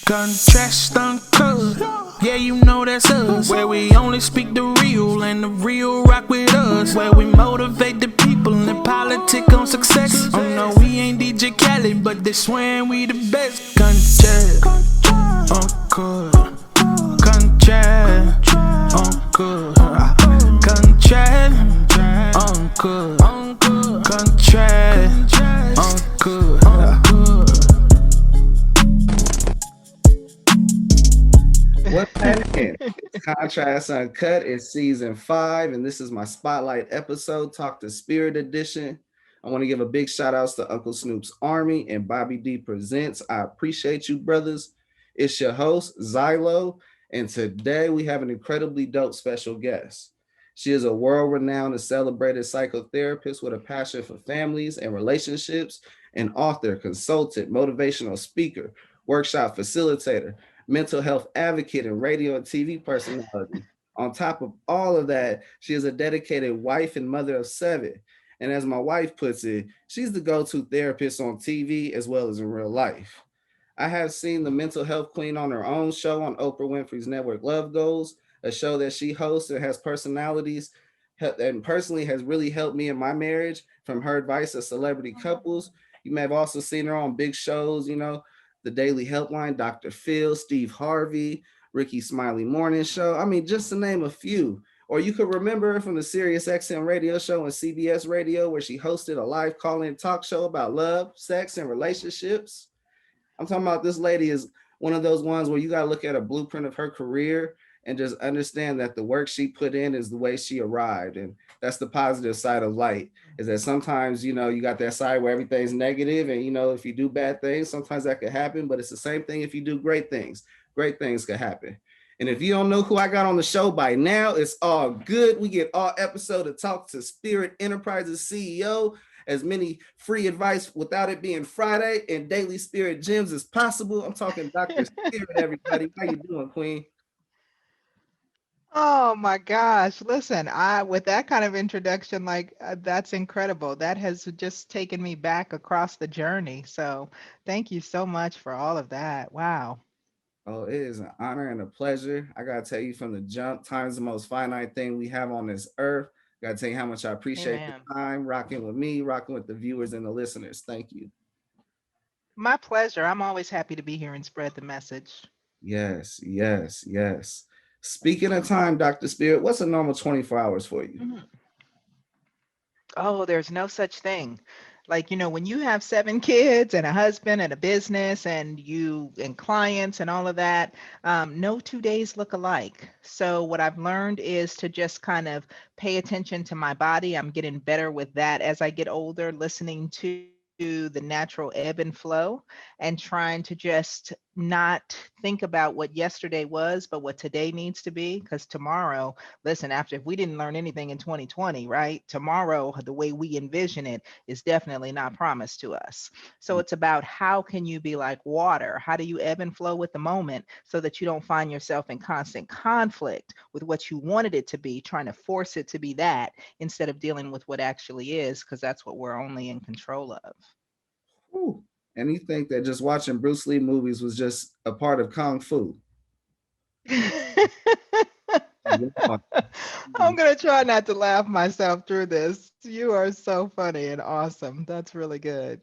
Contrast uncut, yeah, you know that's us. Where we only speak the real and the real rock with us. Where we motivate the people and politic on success. Oh no, we ain't DJ Khaled, but they swearing we the best. Contrast uncut, contrast uncut, contrast uncut, contrast uncut. What's happening? It's Contrast Uncut. It's season 5, and this is my spotlight episode, Talk to Spirit edition. I want to give a big shout outs to Uncle Snoop's Army and Bobby D Presents. I appreciate you, brothers. It's your host, Xylo, and today we have an incredibly dope special guest. She is a world-renowned and celebrated psychotherapist with a passion for families and relationships, an author, consultant, motivational speaker, workshop facilitator, mental health advocate, and radio and TV personality. On top of all of that, she is a dedicated wife and mother of 7. And as my wife puts it, she's the go-to therapist on TV as well as in real life. I have seen the mental health queen on her own show on Oprah Winfrey's network Love Goals, a show that she hosts and has personalities and personally has really helped me in my marriage from her advice to celebrity couples. You may have also seen her on big shows, the Daily Helpline, Dr. Phil, Steve Harvey, Ricky Smiley Morning Show. I mean, just to name a few. Or you could remember her from the Sirius XM radio show and CBS radio, where she hosted a live call-in talk show about love, sex, and relationships. I'm talking about this lady is one of those ones where you got to look at a blueprint of her career and just understand that the work she put in is the way she arrived. And that's the positive side of light, is that sometimes, you got that side where everything's negative and, if you do bad things, sometimes that could happen, but it's the same thing if you do great things could happen. And if you don't know who I got on the show by now, it's all good. We get all episode to Talk to Spirit Enterprises CEO, as many free advice without it being Friday and daily spirit gems as possible. I'm talking Dr. Spirit, everybody. How you doing, Queen? Oh my gosh. Listen, I with that kind of introduction, that's incredible. That has just taken me back across the journey. So thank you so much for all of that. Wow. Oh, it is an honor and a pleasure. I gotta tell you from the jump, time is the most finite thing we have on this earth. Gotta tell you how much I appreciate the Amen. time rocking with me, rocking with the viewers and the listeners. Thank you. My pleasure. I'm always happy to be here and spread the message. Yes, yes, yes. Speaking of time, Dr. Spirit, what's a normal 24 hours for you? Mhm. Oh, there's no such thing. When you have 7 kids and a husband and a business and clients and all of that, no 2 days look alike. So what I've learned is to just kind of pay attention to my body. I'm getting better with that as I get older, listening to the natural ebb and flow and trying to just not think about what yesterday was, but what today needs to be. Because tomorrow, listen, after if we didn't learn anything in 2020, right? Tomorrow, the way we envision it is definitely not promised to us. So it's about how can you be like water? How do you ebb and flow with the moment so that you don't find yourself in constant conflict with what you wanted it to be, trying to force it to be that instead of dealing with what actually is, because that's what we're only in control of. Whew. And you think that just watching Bruce Lee movies was just a part of Kung Fu? Yeah. I'm going to try not to laugh myself through this. You are so funny and awesome. That's really good.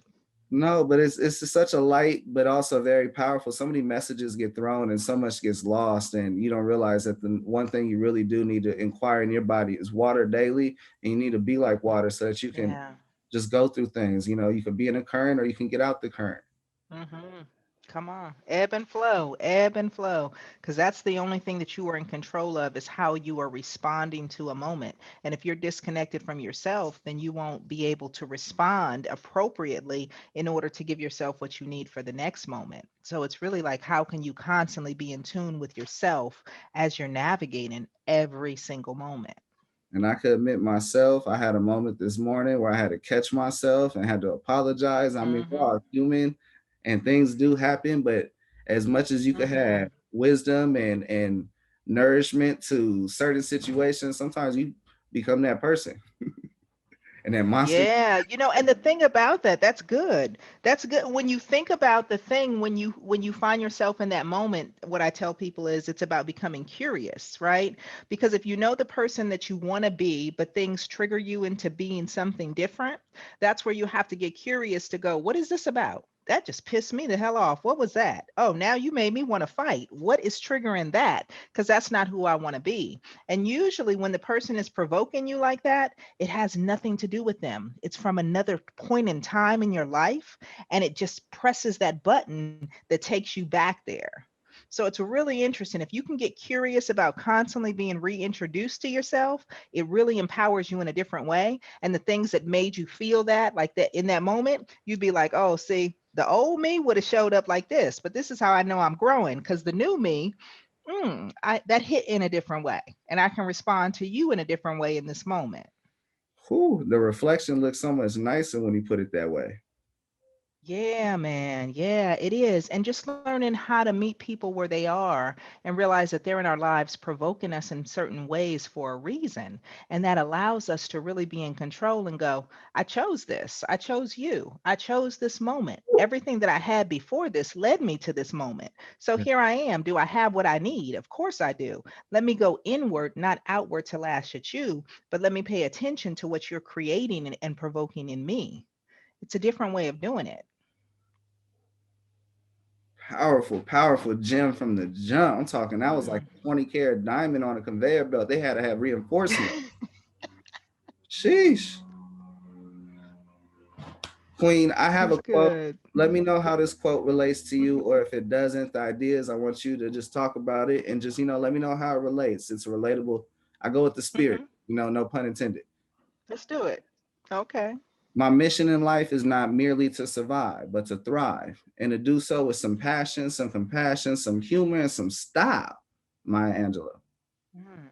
No, but it's just such a light, but also very powerful. So many messages get thrown and so much gets lost, and you don't realize that the one thing you really do need to inquire in your body is water daily, and you need to be like water so that you can Yeah. just go through things. You can be in a current or you can get out the current. hmm Come on, ebb and flow, because that's the only thing that you are in control of is how you are responding to a moment. And if you're disconnected from yourself, then you won't be able to respond appropriately in order to give yourself what you need for the next moment. So it's really like, how can you constantly be in tune with yourself as you're navigating every single moment? And I could admit myself, I had a moment this morning where I had to catch myself and had to apologize. I mean, we're Mm-hmm. all human and things do happen, but as much as you could Mm-hmm. have wisdom and nourishment to certain situations, sometimes you become that person. And then monster. Yeah, and the thing about that, that's good. That's good. When you think about the thing, when you find yourself in that moment, what I tell people is it's about becoming curious, right? Because if you know the person that you want to be, but things trigger you into being something different, that's where you have to get curious to go, what is this about? That just pissed me the hell off. What was that? Oh, now you made me want to fight. What is triggering that? Because that's not who I want to be. And usually when the person is provoking you like that, it has nothing to do with them. It's from another point in time in your life, and it just presses that button that takes you back there. So it's really interesting. If you can get curious about constantly being reintroduced to yourself, it really empowers you in a different way. And the things that made you feel that, like that in that moment, you'd be like, oh, see, the old me would have showed up like this, but this is how I know I'm growing because the new me, that hit in a different way. And I can respond to you in a different way in this moment. Whew, the reflection looks so much nicer when you put it that way. Yeah, man. Yeah, it is. And just learning how to meet people where they are and realize that they're in our lives provoking us in certain ways for a reason. And that allows us to really be in control and go, I chose this. I chose you. I chose this moment. Everything that I had before this led me to this moment. So here I am. Do I have what I need? Of course I do. Let me go inward, not outward to lash at you, but let me pay attention to what you're creating and provoking in me. It's a different way of doing it. Powerful, powerful gem from the jump. I'm talking that was like Mm. a 20 karat diamond on a conveyor belt. They had to have reinforcement. Sheesh. Queen, I have That's a quote. good. Let me know how this quote relates to you, or if it doesn't, the ideas, I want you to just talk about it and just, let me know how it relates. It's relatable. I go with the spirit, Hmm. no pun intended. Let's do it. Okay. My mission in life is not merely to survive, but to thrive and to do so with some passion, some compassion, some humor, and some style. Maya Angelou. Mm.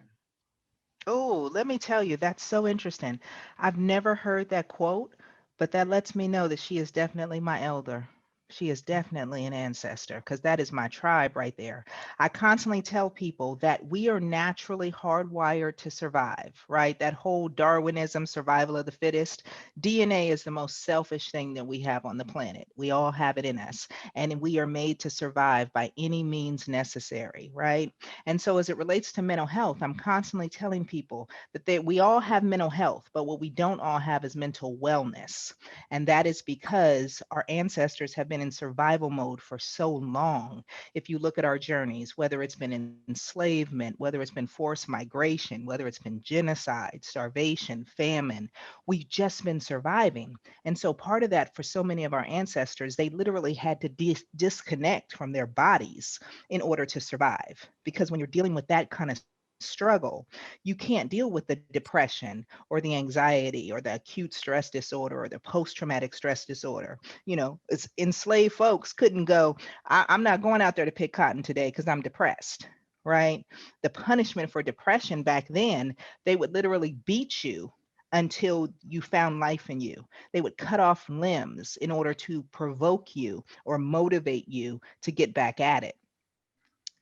Oh, let me tell you, that's so interesting. I've never heard that quote, but that lets me know that she is definitely my elder. She is definitely an ancestor because that is my tribe right there. I constantly tell people that we are naturally hardwired to survive, right? That whole Darwinism, survival of the fittest. DNA is the most selfish thing that we have on the planet. We all have it in us, and we are made to survive by any means necessary, right? And so, as it relates to mental health, I'm constantly telling people that we all have mental health, but what we don't all have is mental wellness. And that is because our ancestors have been in survival mode for so long. If you look at our journeys, whether it's been enslavement, whether it's been forced migration, whether it's been genocide, starvation, famine, we've just been surviving. And so, part of that for so many of our ancestors, they literally had to disconnect from their bodies in order to survive. Because when you're dealing with that kind of struggle, you can't deal with the depression or the anxiety or the acute stress disorder or the post traumatic stress disorder. It's enslaved folks couldn't go, I'm not going out there to pick cotton today because I'm depressed. Right. The punishment for depression back then, they would literally beat you until you found life in you. They would cut off limbs in order to provoke you or motivate you to get back at it.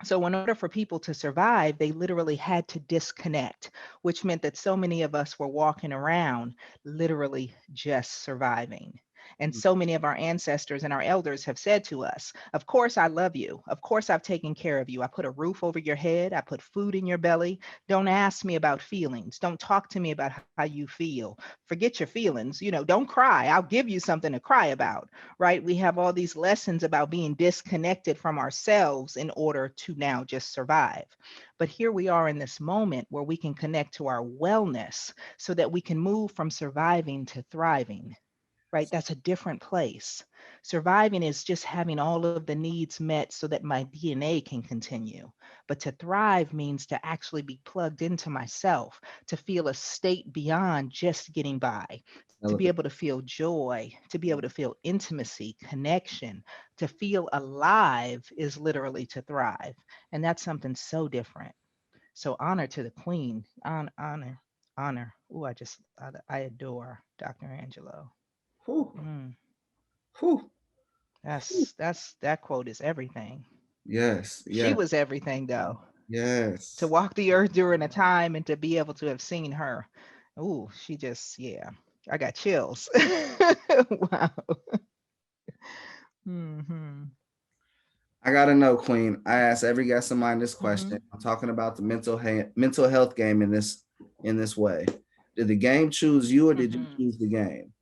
So, in order for people to survive, they literally had to disconnect, which meant that so many of us were walking around literally just surviving. And so many of our ancestors and our elders have said to us, of course, I love you. Of course, I've taken care of you. I put a roof over your head. I put food in your belly. Don't ask me about feelings. Don't talk to me about how you feel. Forget your feelings. Don't cry. I'll give you something to cry about, right? We have all these lessons about being disconnected from ourselves in order to now just survive. But here we are in this moment where we can connect to our wellness so that we can move from surviving to thriving, right? That's a different place. Surviving is just having all of the needs met so that my DNA can continue. But to thrive means to actually be plugged into myself, to feel a state beyond just getting by, to be able Elevate. to feel joy, to be able to feel intimacy, connection, to feel alive is literally to thrive. And that's something so different. So honor to the queen, honor, honor. Ooh, I adore Dr. Angelo. Whew, Mm. whew, whew. That quote is everything. Yes, She yes, was everything though. To yes. walk the earth during a time and to be able to have seen her. Ooh, she just, yeah. I got chills. Wow. Mm-hmm. I gotta know, Queen. I ask every guest of mine this question. Mm-hmm. I'm talking about the mental health game in this way. Did the game choose you, or did you Mm-hmm. choose the game?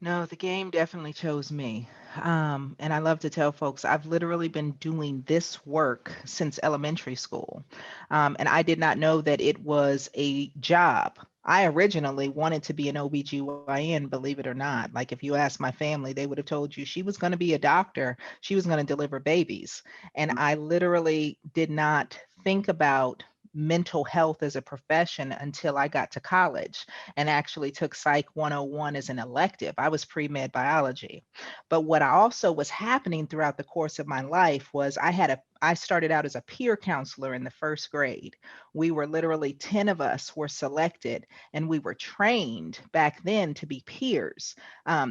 No, the game definitely chose me. And I love to tell folks I've literally been doing this work since elementary school. And I did not know that it was a job. I originally wanted to be an OBGYN, believe it or not. Like if you asked my family, they would have told you she was going to be a doctor, she was going to deliver babies. And I literally did not think about mental health as a profession until I got to college and actually took Psych 101 as an elective. I was pre med biology. But what I also was happening throughout the course of my life was I started out as a peer counselor in the first grade. We were literally 10 of us were selected and we were trained back then to be peers,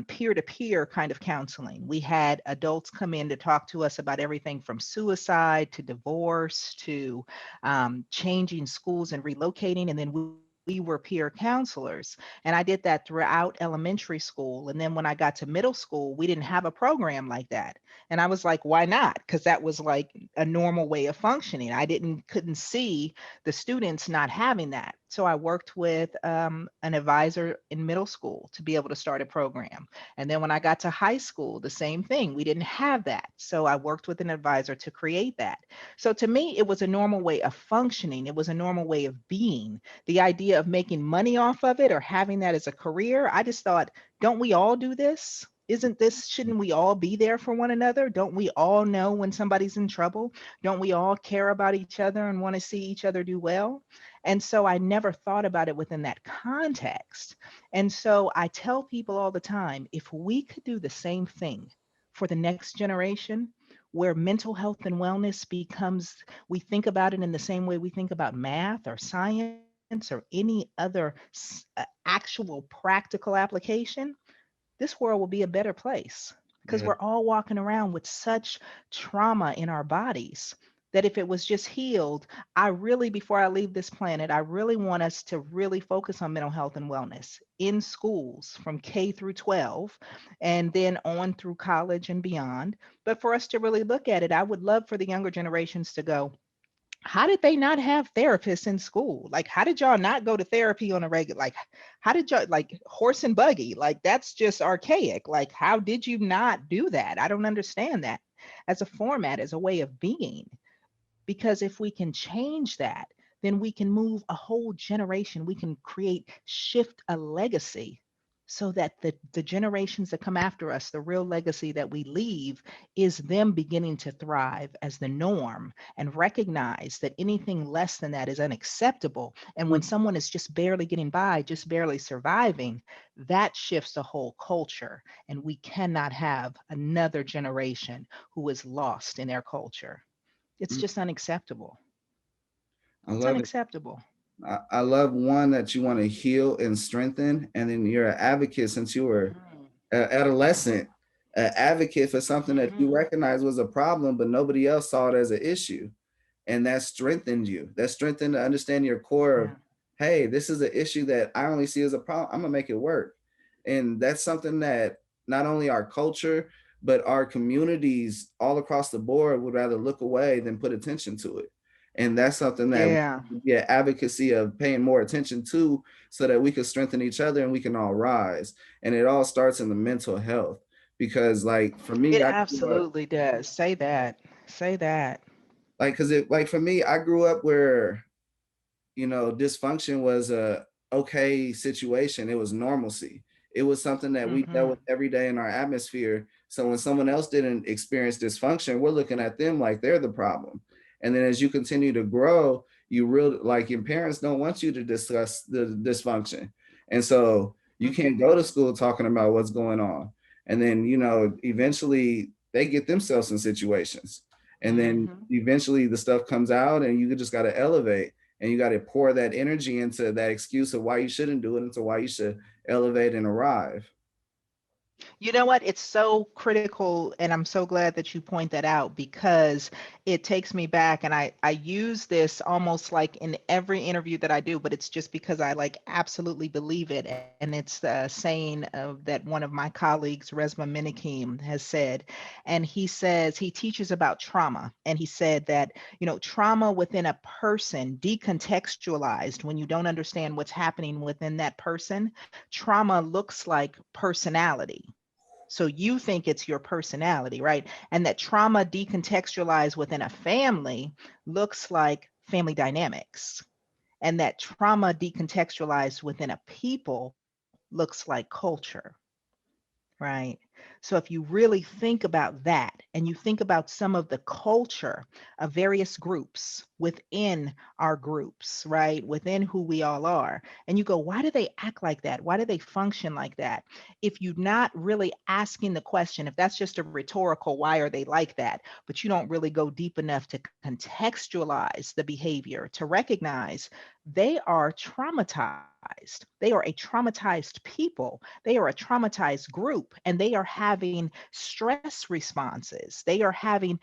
peer to peer kind of counseling. We had adults come in to talk to us about everything from suicide to divorce to changing schools and relocating. And then we were peer counselors. And I did that throughout elementary school. And then when I got to middle school, we didn't have a program like that. And I was like, why not? Because that was like a normal way of functioning. I couldn't see the students not having that. So I worked with an advisor in middle school to be able to start a program. And then when I got to high school, the same thing. We didn't have that. So I worked with an advisor to create that. So to me, it was a normal way of functioning. It was a normal way of being. The idea of making money off of it or having that as a career, I just thought, don't we all do this? Shouldn't we all be there for one another? Don't we all know when somebody's in trouble? Don't we all care about each other and want to see each other do well? And so I never thought about it within that context. And so I tell people all the time, if we could do the same thing for the next generation, where mental health and wellness becomes, we think about it in the same way we think about math or science or any other actual practical application, this world will be a better place because Yeah, we're all walking around with such trauma in our bodies that if it was just healed, I really, before I leave this planet, I really want us to really focus on mental health and wellness in schools from K through 12 and then on through college and beyond. But for us to really look at it, I would love for the younger generations to go, how did they not have therapists in school? Like, how did y'all not go to therapy on a regular? Like, how did y'all like horse and buggy? Like, that's just archaic. Like, how did you not do that? I don't understand that as a format, as a way of being. Because if we can change that, then we can move a whole generation. We can shift a legacy so that the generations that come after us, the real legacy that we leave is them beginning to thrive as the norm and recognize that anything less than that is unacceptable. And when someone is just barely getting by, just barely surviving, that shifts the whole culture. And we cannot have another generation who is lost in their culture. It's just unacceptable. I It's love it. unacceptable. I love one that you want to heal and strengthen, and then you're an advocate since you were Mhm. an adolescent, an advocate for something that you Mhm. recognize was a problem, but nobody else saw it as an issue, and that strengthened you. That strengthened to understand your core of, Yeah. hey, this is an issue that I only see as a problem. I'm gonna make it work, and that's something that not only our culture but our communities all across the board would rather look away than put attention to it. And that's something that Yeah. yeah, advocacy of paying more attention to so that we can strengthen each other and we can all rise. And it all starts in the mental health. Because like for me, It I grew up absolutely does. Say that. Say that. like because it like for me, I grew up where dysfunction was a okay situation. It was normalcy. It was something that we dealt with Mhm. every day in our atmosphere. So when someone else didn't experience dysfunction, we're looking at them like they're the problem. And then as you continue to grow, you real like your parents don't want you to discuss the dysfunction. And so you can't Mhm. go to school talking about what's going on. And then, eventually they get themselves in situations. And then Mhm. eventually the stuff comes out and you just got to elevate and you got to pour that energy into that excuse of why you shouldn't do it into why you should elevate and arrive. You know what? It's so critical, and I'm so glad that you point that out because it takes me back, and I use this almost like in every interview that I do, but it's just because I like absolutely believe it, and it's the saying of that one of my colleagues, Resma Menakem, has said, and he says he teaches about trauma, and he said that trauma within a person decontextualized when you don't understand what's happening within that person, trauma looks like personality. So you think it's your personality, right? And that trauma decontextualized within a family looks like family dynamics. And that trauma decontextualized within a people looks like culture, right? So if you really think about that and you think about some of the culture of various groups within our groups, right? Within who we all are, and you go, why do they act like that? Why do they function like that? If you're not really asking the question, if that's just a rhetorical, why are they like that? But you don't really go deep enough to contextualize the behavior to recognize they are traumatized. They are a traumatized people. They are a traumatized group, and they are having stress responses. They are having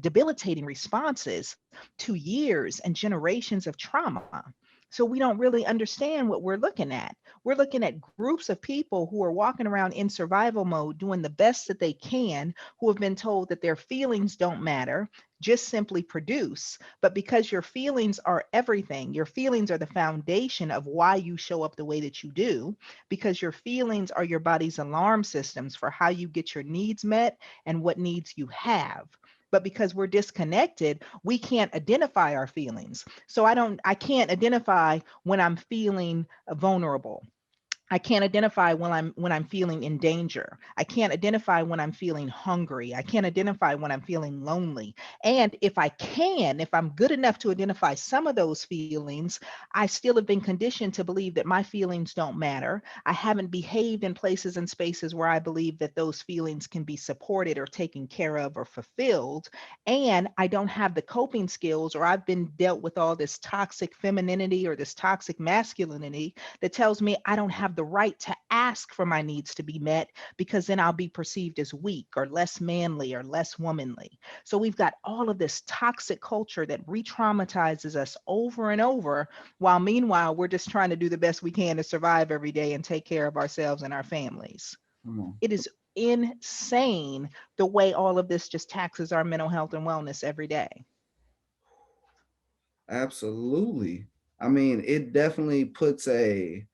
debilitating responses to years and generations of trauma. So we don't really understand what we're looking at. We're looking at groups of people who are walking around in survival mode, doing the best that they can, who have been told that their feelings don't matter, just simply produce. But because your feelings are everything, your feelings are the foundation of why you show up the way that you do, because your feelings are your body's alarm systems for how you get your needs met and what needs you have. But because we're disconnected, we can't identify our feelings. So I can't identify when I'm feeling vulnerable. I can't identify when I'm feeling in danger. I can't identify when I'm feeling hungry. I can't identify when I'm feeling lonely. And if I'm good enough to identify some of those feelings, I still have been conditioned to believe that my feelings don't matter. I haven't behaved in places and spaces where I believe that those feelings can be supported or taken care of or fulfilled. And I don't have the coping skills, or I've been dealt with all this toxic femininity or this toxic masculinity that tells me I don't have the right to ask for my needs to be met because then I'll be perceived as weak or less manly or less womanly. So we've got all of this toxic culture that re traumatizes us over and over, while meanwhile, we're just trying to do the best we can to survive every day and take care of ourselves and our families. Come on. It is insane the way all of this just taxes our mental health and wellness every day. Absolutely. I mean, it definitely puts a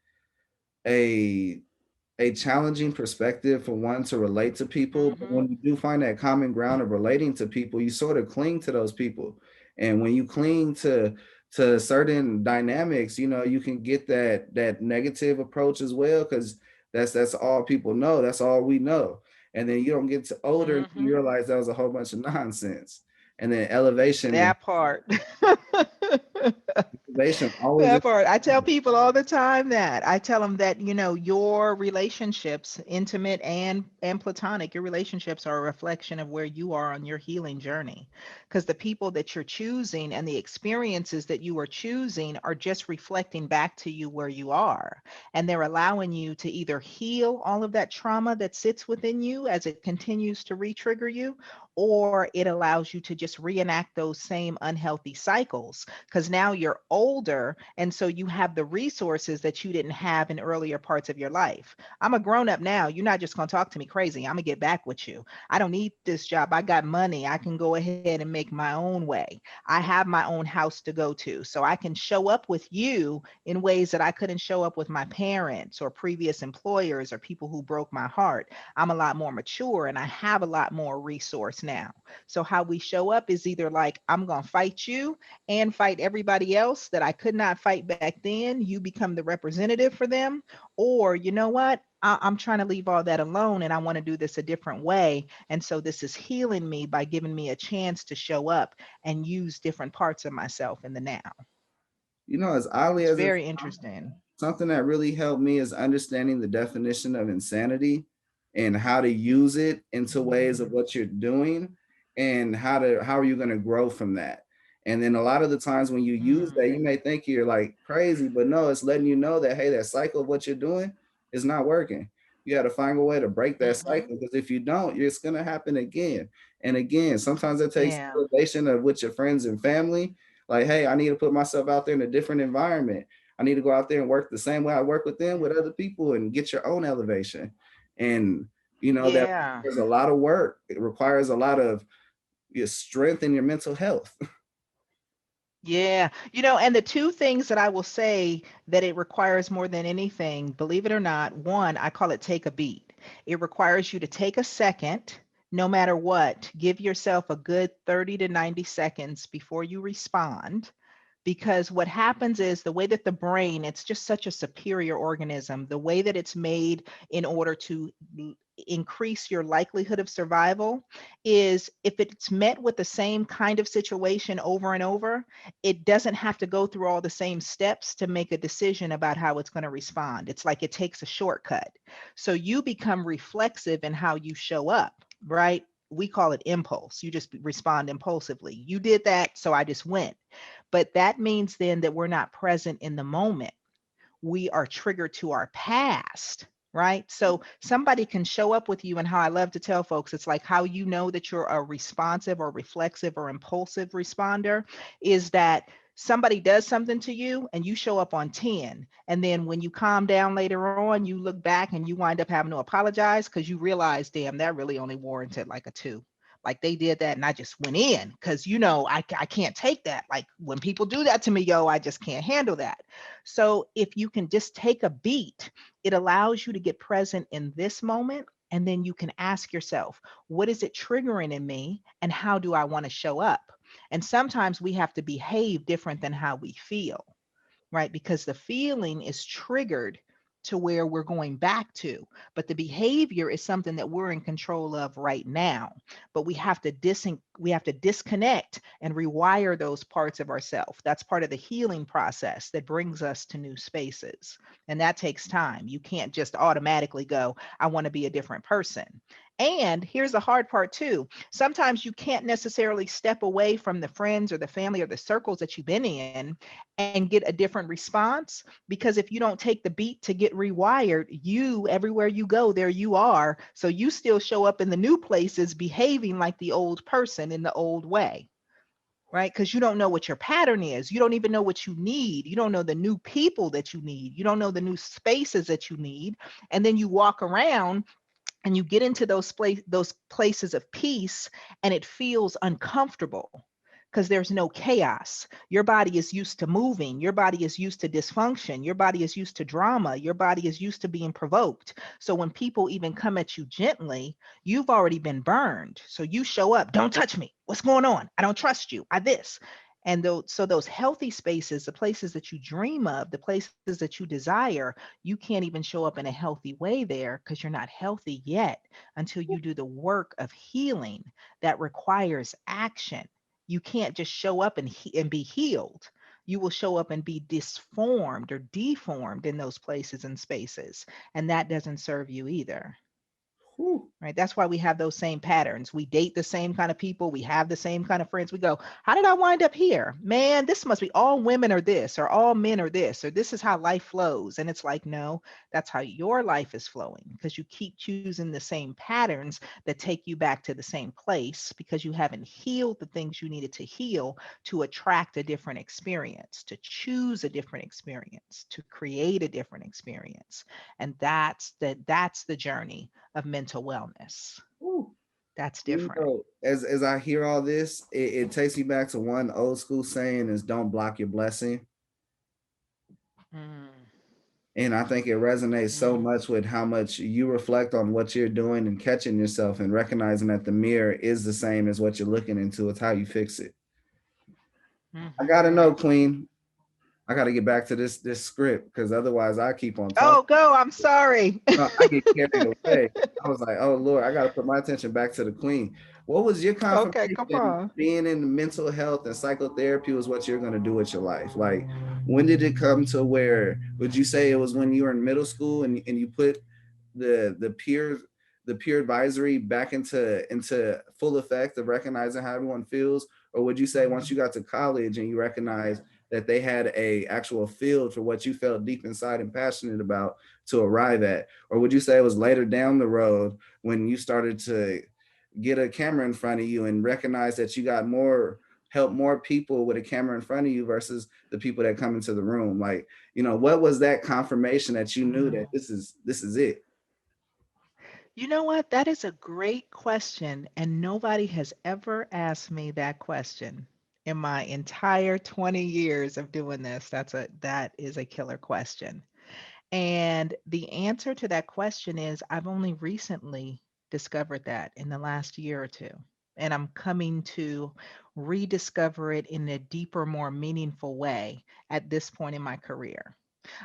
a challenging perspective for one to relate to people. But Mhm. when you do find that common ground of relating to people, you sort of cling to those people. And when you cling to certain dynamics, you can get that negative approach as well, because that's all people know. That's all we know. And then you don't get to older and you Mhm. realize that was a whole bunch of nonsense. And then elevation, That part. elevation always. That part. I tell people all the time that. I tell them that, your relationships, intimate and platonic, your relationships are a reflection of where you are on your healing journey. Because the people that you're choosing and the experiences that you are choosing are just reflecting back to you where you are. And they're allowing you to either heal all of that trauma that sits within you as it continues to re-trigger you, or it allows you to just reenact those same unhealthy cycles because now you're older, and so you have the resources that you didn't have in earlier parts of your life. I'm a grown up now. You're not just going to talk to me crazy. I'm going to get back with you. I don't need this job. I got money. I can go ahead and make my own way. I have my own house to go to. So I can show up with you in ways that I couldn't show up with my parents or previous employers or people who broke my heart. I'm a lot more mature and I have a lot more resource now. So how we show up is either like, I'm going to fight you and fight everybody else that I could not fight back then. You become the representative for them. Or, you know what? I'm trying to leave all that alone and I want to do this a different way. And so this is healing me by giving me a chance to show up and use different parts of myself in the now. As oddly It's as it, very interesting. something that really helped me is understanding the definition of insanity and how to use it into ways of Mhm. what you're doing, and how are you going to grow from that. And then a lot of the times when you use that, Mm. you may think you're like crazy, but no, it's letting you know that, hey, that cycle of what you're doing is not working. You got to find a way to break that Mhm. cycle, because if you don't, it's going to happen again and again. Sometimes it takes Yeah. validation of with your friends and family. Like, hey, I need to put myself out there in a different environment. I need to go out there and work the same way I work with them, with other people, and get your own elevation. And that Yeah. requires a lot of work. It requires a lot of your strength and your mental health. Yeah. And the two things that I will say that it requires more than anything, believe it or not, one, I call it take a beat. It requires you to take a second, no matter what, give yourself a good 30 to 90 seconds before you respond. Because what happens is the way that the brain, it's just such a superior organism, the way that it's made in order to increase your likelihood of survival is if it's met with the same kind of situation over and over, it doesn't have to go through all the same steps to make a decision about how it's going to respond. It's like it takes a shortcut. So you become reflexive in how you show up, right? We call it impulse. You just respond impulsively. You did that, so I just went. But that means then that we're not present in the moment. We are triggered to our past, right? So somebody can show up with you, and how I love to tell folks, it's like how you know that you're a responsive or reflexive or impulsive responder is that somebody does something to you and you show up on 10. And then when you calm down later on, you look back and you wind up having to apologize because you realize, damn, that really only warranted like a 2. Like they did that and I just went in because, I can't take that. Like when people do that to me, yo, I just can't handle that. So if you can just take a beat, it allows you to get present in this moment. And then you can ask yourself, what is it triggering in me? And how do I want to show up? And sometimes we have to behave different than how we feel, right? Because the feeling is triggered to where we're going back to, but the behavior is something that we're in control of right now. But we have to disconnect and rewire those parts of ourselves. That's part of the healing process that brings us to new spaces. And that takes time. You can't just automatically go, I want to be a different person. And here's the hard part too. Sometimes you can't necessarily step away from the friends or the family or the circles that you've been in and get a different response, because if you don't take the beat to get rewired, you everywhere you go, there you are. So you still show up in the new places behaving like the old person in the old way, right? Because you don't know what your pattern is. You don't even know what you need. You don't know the new people that you need. You don't know the new spaces that you need. And then you walk around and you get into those places of peace, and it feels uncomfortable because there's no chaos. Your body is used to moving. Your body is used to dysfunction. Your body is used to drama. Your body is used to being provoked. So when people even come at you gently, you've already been burned. So you show up, don't touch me. What's going on? I don't trust you. I this. And those healthy spaces, the places that you dream of, the places that you desire, you can't even show up in a healthy way there because you're not healthy yet until you do the work of healing that requires action. You can't just show up and be healed. You will show up and be disformed or deformed in those places and spaces. And that doesn't serve you either. Whew. Right? That's why we have those same patterns. We date the same kind of people. We have the same kind of friends. We go, how did I wind up here? Man, this must be all women are this, or all men are this, or this is how life flows. And it's like, no, that's how your life is flowing because you keep choosing the same patterns that take you back to the same place because you haven't healed the things you needed to heal to attract a different experience, to choose a different experience, to create a different experience. And that's the journey of mental wellness. Whew. That's different. As I hear all this, it takes me back to one old school saying is don't block your blessing. Mm, And I think it resonates so mm, much with how much you reflect on what you're doing and catching yourself and recognizing that the mirror is the same as what you're looking into. It's how you fix it. I gotta mhm. know, Queen. I gotta get back to this script because otherwise I keep on talking. Oh, go. I'm sorry. I get carried away. I was like, oh Lord, I got to put my attention back to the Queen. What was your Okay, come confirmation on. being in mental health and psychotherapy was what you're going to do with your life? Like, when did it come to where, would you say it was when you were in middle school and you put the peer advisory back into full effect of recognizing how everyone feels? Or would you say once you got to college and you recognize that they had a actual field for what you felt deep inside and passionate about to arrive at? Or would you say it was later down the road when you started to get a camera in front of you and recognize that you got more help more people with a camera in front of you versus the people that come into the room? Like, what was that confirmation that you knew that Wow. this is it? You know what? That is a great question, and nobody has ever asked me that question in my entire 20 years of doing this. That is a killer question. And the answer to that question is I've only recently discovered that in the last year or two. And I'm coming to rediscover it in a deeper, more meaningful way at this point in my career.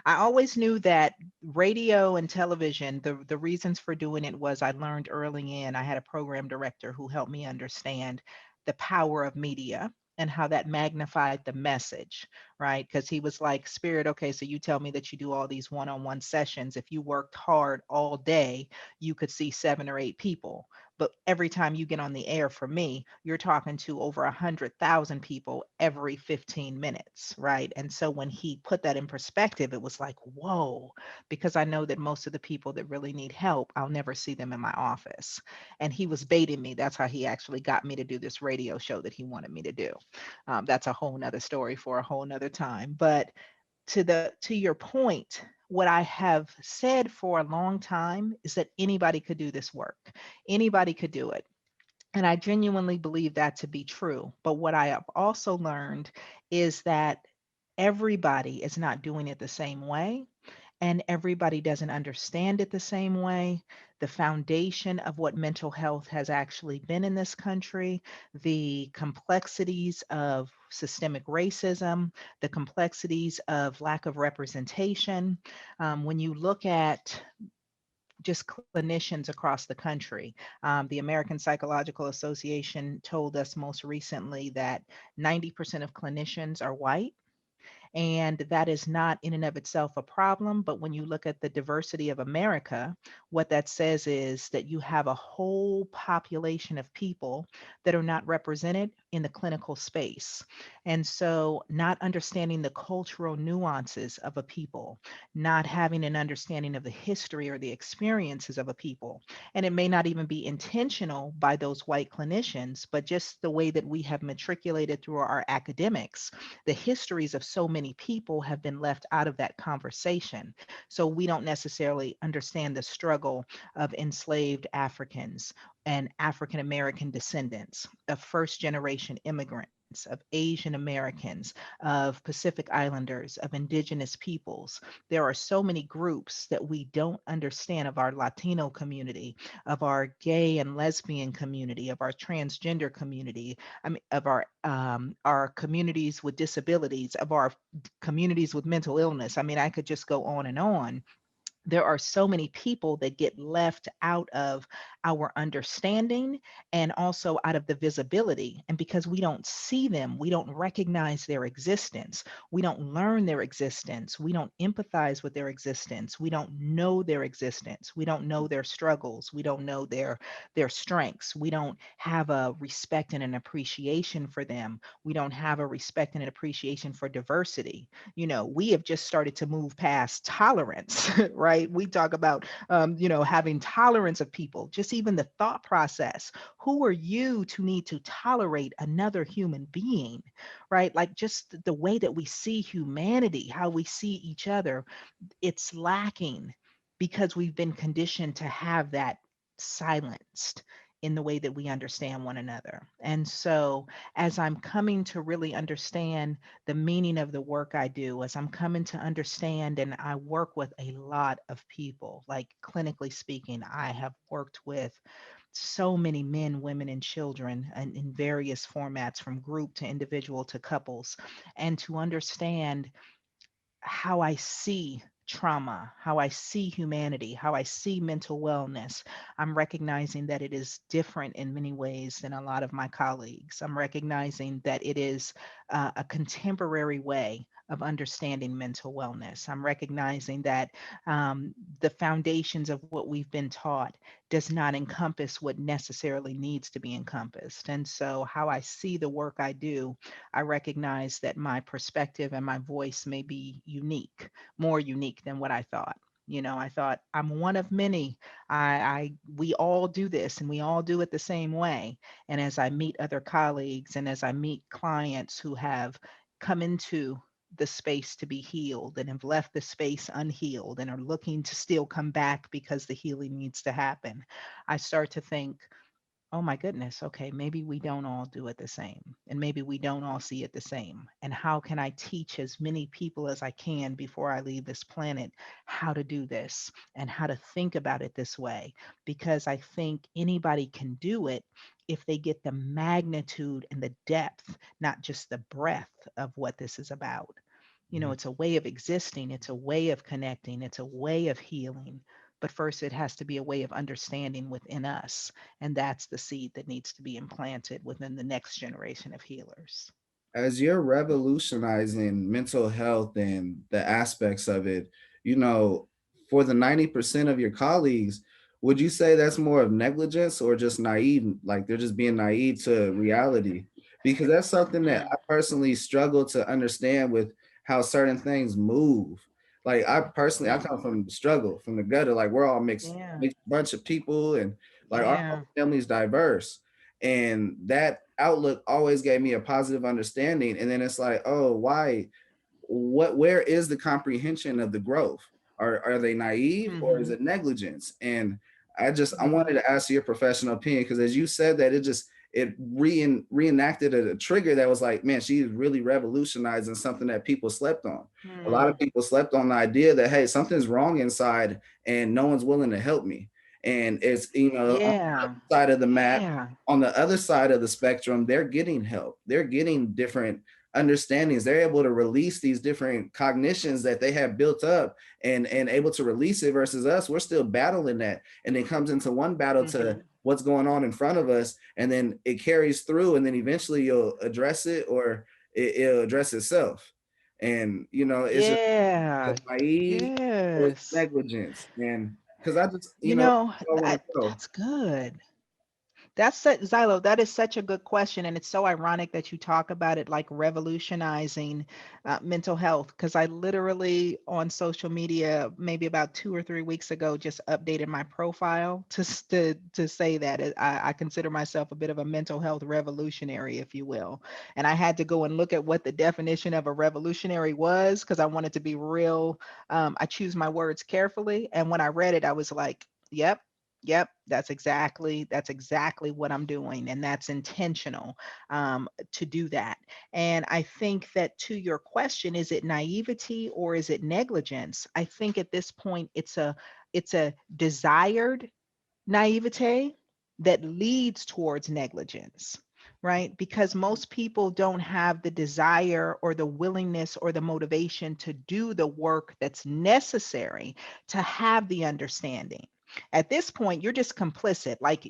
I always knew that radio and television, the reasons for doing it was I learned early in, I had a program director who helped me understand the power of media and how that magnified the message, right? Because he was like, Spirit, okay, so you tell me that you do all these one on one sessions. If you worked hard all day, you could see 7 or 8 people. But every time you get on the air for me, you're talking to over 100,000 people every 15 minutes, right? And so when he put that in perspective, it was like, whoa, because I know that most of the people that really need help, I'll never see them in my office. And he was baiting me. That's how he actually got me to do this radio show that he wanted me to do. That's a whole nother story for a whole nother time. But to your point, what I have said for a long time is that anybody could do this work. Anybody could do it. And I genuinely believe that to be true. But what I have also learned is that everybody is not doing it the same way, and everybody doesn't understand it the same way. The foundation of what mental health has actually been in this country, the complexities of systemic racism, the complexities of lack of representation. When you look at just clinicians across the country. The American Psychological Association told us most recently that 90% of clinicians are white. And that is not in and of itself a problem. But when you look at the diversity of America, what that says is that you have a whole population of people that are not represented in the clinical space. And so, not understanding the cultural nuances of a people, not having an understanding of the history or the experiences of a people. And it may not even be intentional by those white clinicians, but just the way that we have matriculated through our academics, the histories of so many people have been left out of that conversation. So we don't necessarily understand the struggle of enslaved Africans and African American descendants, of first generation immigrants, of Asian Americans, of Pacific Islanders, of indigenous peoples. There are so many groups that we don't understand, of our Latino community, of our gay and lesbian community, of our transgender community, I mean, of our communities with disabilities, of our communities with mental illness. I mean, I could just go on and on. There are so many people that get left out of our understanding and also out of the visibility. And because we don't see them, we don't recognize their existence, we don't learn their existence, we don't empathize with their existence, we don't know their existence, we don't know their struggles, we don't know their strengths, we don't have a respect and an appreciation for them, we don't have a respect and an appreciation for diversity. We have just started to move past tolerance, right? We talk about, having tolerance of people, just even the thought process. Who are you to need to tolerate another human being, right? Like just the way that we see humanity, how we see each other, it's lacking because we've been conditioned to have that silenced in the way that we understand one another. And so, as I'm coming to really understand the meaning of the work I do, as I'm coming to understand, and I work with a lot of people, like clinically speaking, I have worked with so many men, women, and children in various formats, from group to individual to couples, and to understand how I see trauma, how I see humanity, how I see mental wellness. I'm recognizing that it is different in many ways than a lot of my colleagues. I'm recognizing that it is a contemporary way of understanding mental wellness. I'm recognizing that the foundations of what we've been taught does not encompass what necessarily needs to be encompassed. And so, how I see the work I do, I recognize that my perspective and my voice may be unique, more unique than what I thought. I thought I'm one of many. We all do this and we all do it the same way. And as I meet other colleagues and as I meet clients who have come into the space to be healed and have left the space unhealed and are looking to still come back because the healing needs to happen, I start to think, oh my goodness, okay, maybe we don't all do it the same, and maybe we don't all see it the same. And how can I teach as many people as I can before I leave this planet how to do this and how to think about it this way? Because I think anybody can do it if they get the magnitude and the depth, not just the breadth of what this is about. It's a way of existing, it's a way of connecting, it's a way of healing. But first, it has to be a way of understanding within us. And that's the seed that needs to be implanted within the next generation of healers. As you're revolutionizing mental health and the aspects of it, you know, for the 90% of your colleagues, would you say that's more of negligence or just naive, like they're just being naive to reality? Because that's something that Mm, I personally struggle to understand with how certain things move. Like I personally, I come from the struggle, from the gutter. Like we're all yeah, mixed bunch of people, and like our yeah. whole family's diverse, and that outlook always gave me a positive understanding. And then it's like, oh, why, where is the comprehension of the growth? Are they naive or is Hmm. it negligence? And I wanted Hmm. to ask your professional opinion, because as you said that, it reenacted a trigger that was like, man, she's really revolutionizing something that people slept on. A lot of Hmm. people slept on the idea that, hey, something's wrong inside and no one's willing to help me. And it's, on Yeah, the side of the map, yeah. on the other side of the spectrum, they're getting help. They're getting different understandings. They're able to release these different cognitions that they have built up, and able to release it, versus us, we're still battling that. And it comes into one battle to Hmm. what's going on in front of us, and then it carries through, and then eventually you'll address it, or it'll address itself. And it's just Yeah, naive or it's yes. negligence. And because I just, I want to go. That's good. Xylo, that is such a good question. And it's so ironic that you talk about it like revolutionizing mental health. Because I literally on social media, maybe about 2 or 3 weeks ago, just updated my profile to say that I consider myself a bit of a mental health revolutionary, if you will. And I had to go and look at what the definition of a revolutionary was because I wanted to be real. I choose my words carefully. And when I read it, I was like, yep. Yep, that's exactly what I'm doing, and that's intentional to do that. And I think that to your question, is it naivety or is it negligence? I think at this point it's a desired naivete that leads towards negligence, right? Because most people don't have the desire or the willingness or the motivation to do the work that's necessary to have the understanding. At this point, you're just complicit. Like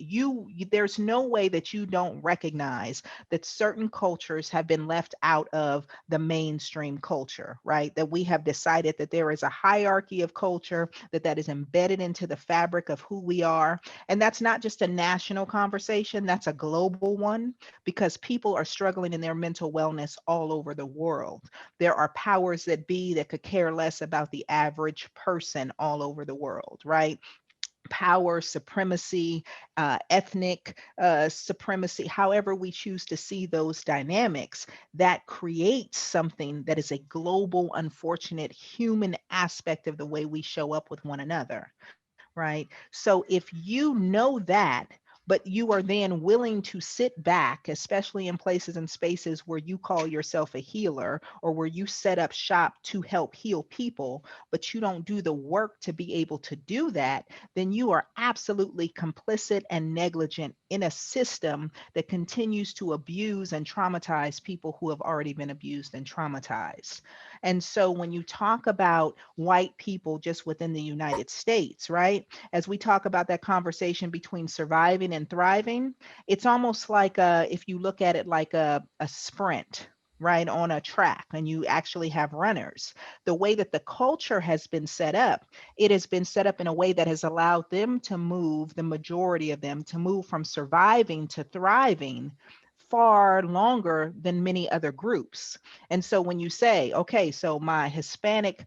there's no way that you don't recognize that certain cultures have been left out of the mainstream culture, right? That we have decided that there is a hierarchy of culture, that is embedded into the fabric of who we are. And that's not just a national conversation, that's a global one, because people are struggling in their mental wellness all over the world. There are powers that be that could care less about the average person all over the world, right? Power, supremacy, ethnic supremacy, however we choose to see those dynamics, that creates something that is a global, unfortunate human aspect of the way we show up with one another, right? So if you know that, but you are then willing to sit back, especially in places and spaces where you call yourself a healer or where you set up shop to help heal people, but you don't do the work to be able to do that, then you are absolutely complicit and negligent in a system that continues to abuse and traumatize people who have already been abused and traumatized. And so when you talk about white people just within the United States, right? As we talk about that conversation between surviving and thriving, it's almost like if you look at it like a sprint. right, on a track, and you actually have runners. The way that the culture has been set up, it has been set up in a way that has allowed them to move, the majority of them, to move from surviving to thriving far longer than many other groups. And so when you say, okay, so my Hispanic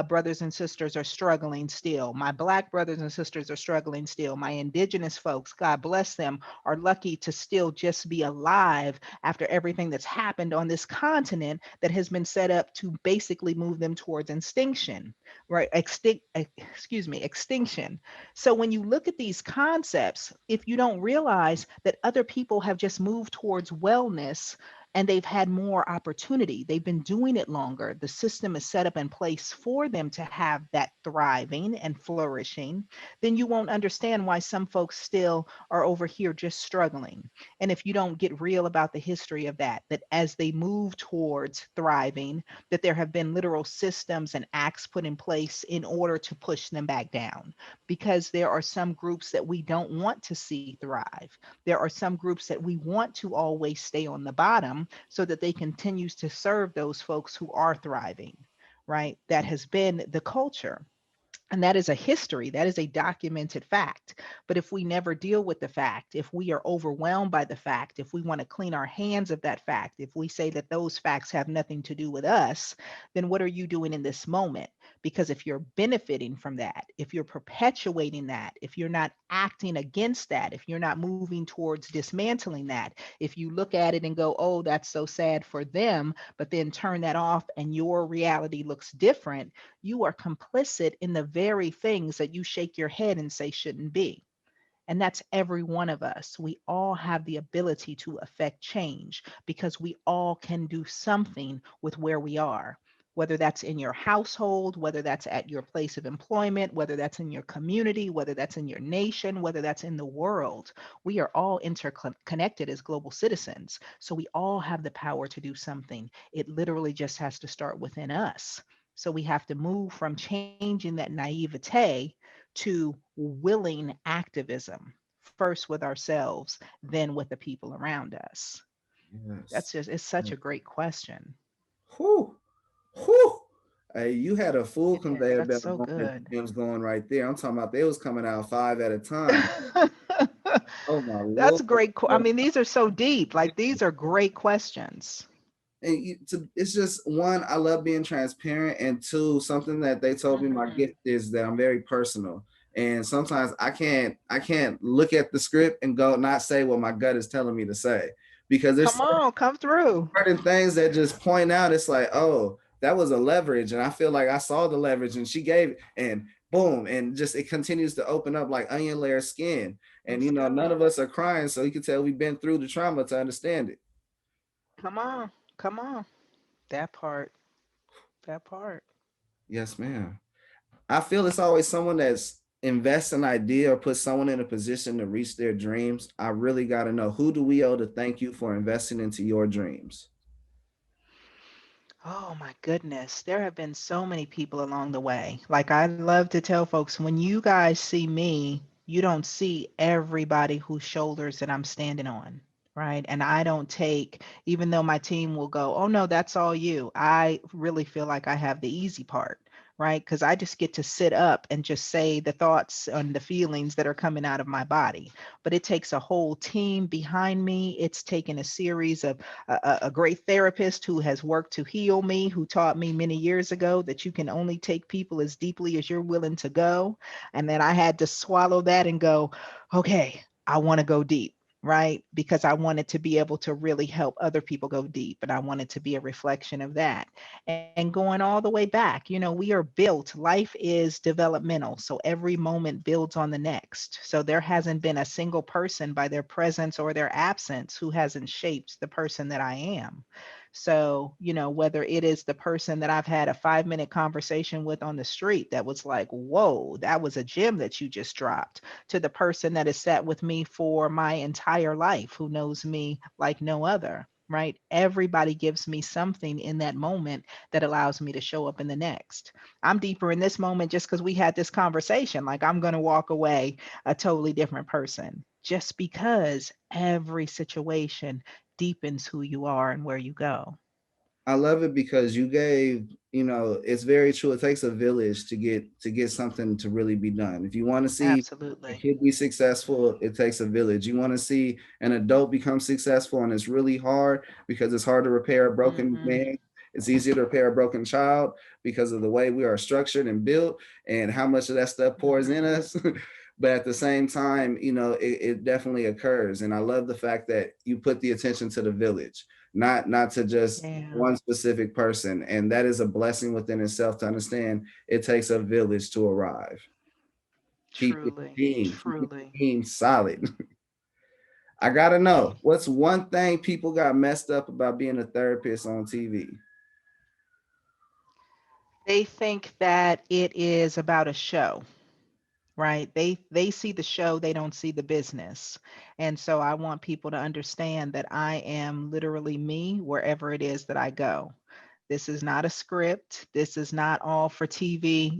brothers and sisters are struggling still, my Black brothers and sisters are struggling still, my Indigenous folks, God bless them, are lucky to still just be alive after everything that's happened on this continent that has been set up to basically move them towards extinction, right? Extinction. So when you look at these concepts, if you don't realize that other people have just moved towards wellness and they've had more opportunity, they've been doing it longer, the system is set up in place for them to have that thriving and flourishing, then you won't understand why some folks still are over here just struggling. And if you don't get real about the history of that, that as they move towards thriving, that there have been literal systems and acts put in place in order to push them back down, because there are some groups that we don't want to see thrive. There are some groups that we want to always stay on the bottom so that they continue to serve those folks who are thriving, right? That has been the culture. And that is a history, that is a documented fact. But if we never deal with the fact, if we are overwhelmed by the fact, if we want to clean our hands of that fact, if we say that those facts have nothing to do with us, then what are you doing in this moment? Because if you're benefiting from that, if you're perpetuating that, if you're not acting against that, if you're not moving towards dismantling that, if you look at it and go, oh, that's so sad for them, but then turn that off and your reality looks different, you are complicit in the very things that you shake your head and say shouldn't be. And that's every one of us. We all have the ability to affect change because we all can do something with where we are, whether that's in your household, whether that's at your place of employment, whether that's in your community, whether that's in your nation, whether that's in the world. We are all interconnected as global citizens. So we all have the power to do something. It literally just has to start within us. So we have to move from changing that naivete to willing activism, first with ourselves, then with the people around us. That's Yes. just, it's such a great question. Whew. Whew. Hey, you had a full It is. conveyor That's belt so of good. gems going right there. I'm talking about they was coming out five at a time. Oh my That's Lord. great. I But mean, these are so deep. Like, these are great questions. it's just one, I love being transparent, and two, something that they told me my Mhm. gift is that I'm very personal. And sometimes I can't look at the script and go not say what my gut is telling me to say. Because there's Come on, come through. certain things that just point out, it's like, oh, that was a leverage. And I feel like I saw the leverage and she gave it, and boom. And just it continues to open up like onion layer skin. And Let's none go. of us are crying. So you can tell we've been through the trauma to understand it. Come on. Come on. That part. That part. Yes, ma'am. I feel it's always someone that's invests an idea or puts someone in a position to reach their dreams. I really got to know, who do we owe to thank you for investing into your dreams? Oh my goodness. There have been so many people along the way. Like, I love to tell folks, when you guys see me, you don't see everybody whose shoulders that I'm standing on, right? And I don't take, even though my team will go, oh no, that's all you. I really feel like I have the easy part, right? Because I just get to sit up and just say the thoughts and the feelings that are coming out of my body. But it takes a whole team behind me. It's taken a series of a great therapist who has worked to heal me, who taught me many years ago that you can only take people as deeply as you're willing to go. And then I had to swallow that and go, okay, I want to go deep. Right? Because I wanted to be able to really help other people go deep. And I wanted to be a reflection of that. And going all the way back, we are built, life is developmental. So every moment builds on the next. So there hasn't been a single person by their presence or their absence who hasn't shaped the person that I am. So, whether it is the person that I've had a 5-minute conversation with on the street that was like, whoa, that was a gem that you just dropped, to the person that has sat with me for my entire life, who knows me like no other. Right? Everybody gives me something in that moment that allows me to show up in the next. I'm deeper in this moment just because we had this conversation. Like, I'm going to walk away a totally different person just because every situation deepens who you are and where you go. I love it because you gave, it's very true. It takes a village to get something to really be done. If you want to see a Absolutely. kid be successful, it takes a village. You want to see an adult become successful, and it's really hard because it's hard to repair a broken Hmm. man. It's easier to repair a broken child because of the way we are structured and built and how much of that stuff pours in Hmm. us. But at the same time, it definitely occurs. And I love the fact that you put the attention to the village, not to just Yeah. one specific person. And that is a blessing within itself to understand it takes a village to arrive. Truly. Keep the Truly. team solid. I gotta know, what's one thing people got messed up about being a therapist on TV? They think that it is about a show, right? They see the show, they don't see the business. And so I want people to understand that I am literally me wherever it is that I go. This is not a script. This is not all for TV.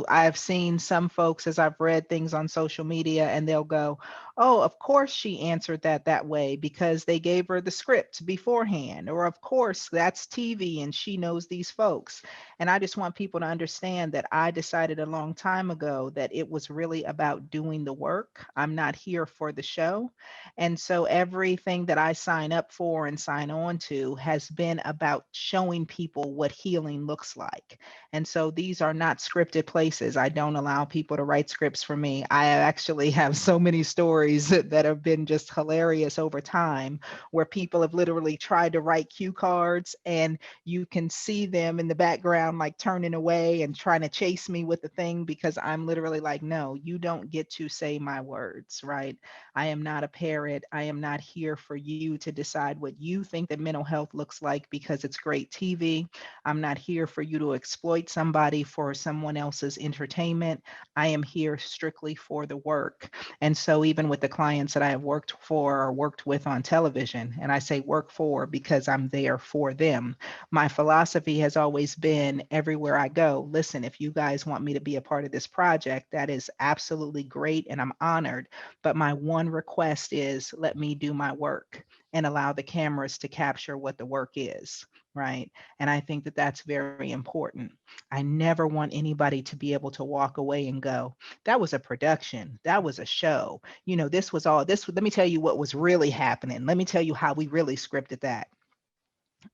I've seen some folks as I've read things on social media and they'll go, "Oh, of course she answered that way because they gave her the script beforehand." Or, "Of course, that's TV and she knows these folks." And I just want people to understand that I decided a long time ago that it was really about doing the work. I'm not here for the show. And so everything that I sign up for and sign on to has been about showing people what healing looks like. And so these are not scripted places. I don't allow people to write scripts for me. I actually have so many stories that have been just hilarious over time where people have literally tried to write cue cards and you can see them in the background like turning away and trying to chase me with the thing because I'm literally like, "No, you don't get to say my words," right? I am not a parrot. I am not here for you to decide what you think that mental health looks like because it's great TV. I'm not here for you to exploit somebody for someone else's entertainment. I am here strictly for the work. And so, even with the clients that I have worked for or worked with on television, and I say work for because I'm there for them, my philosophy has always been everywhere I go, listen, if you guys want me to be a part of this project, that is absolutely great and I'm honored. But my one request is let me do my work and allow the cameras to capture what the work is, right? And I think that that's very important. I never want anybody to be able to walk away and go, "That was a production, that was a show. This was all this. Let me tell you what was really happening. Let me tell you how we really scripted that."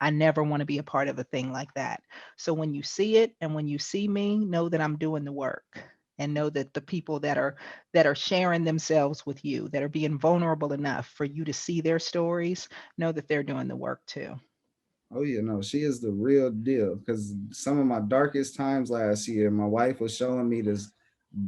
I never want to be a part of a thing like that. So when you see it and when you see me, know that I'm doing the work and know that the people that are sharing themselves with you, that are being vulnerable enough for you to see their stories, know that they're doing the work too. Oh yeah, no, she is the real deal. Because some of my darkest times last year, my wife was showing me this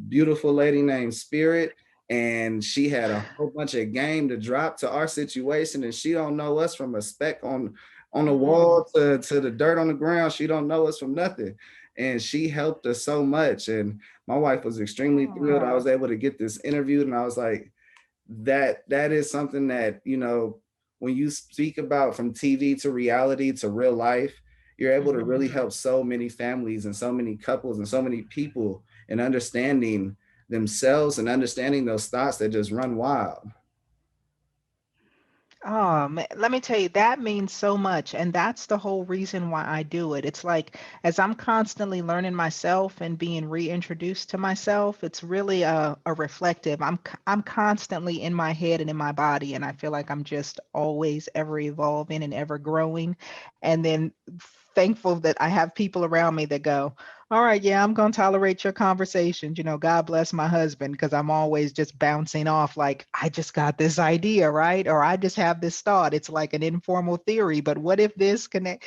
beautiful lady named Spirit, and she had a whole bunch of game to drop to our situation, and she don't know us from a speck on the Mm, wall to the dirt on the ground. She don't know us from nothing, and she helped us so much. And my wife was extremely thrilled. I mm. was able to get this interviewed, and I was like, that is something that when you speak about from TV to reality to real life, you're able to really Mhm. help so many families and so many couples and so many people in understanding themselves and understanding those thoughts that just run wild. Oh, man, let me tell you, that means so much. And that's the whole reason why I do it. It's like as I'm constantly learning myself and being reintroduced to myself, it's really a reflective. I'm constantly in my head and in my body, and I feel like I'm just always ever evolving and ever growing. And then thankful that I have people around me that go, "All right, yeah, I'm going to tolerate your conversations. God bless my husband," because I'm always just bouncing off like, "I just got this idea, right?" Or "I just have this thought." It's like an informal theory, but what if this connect?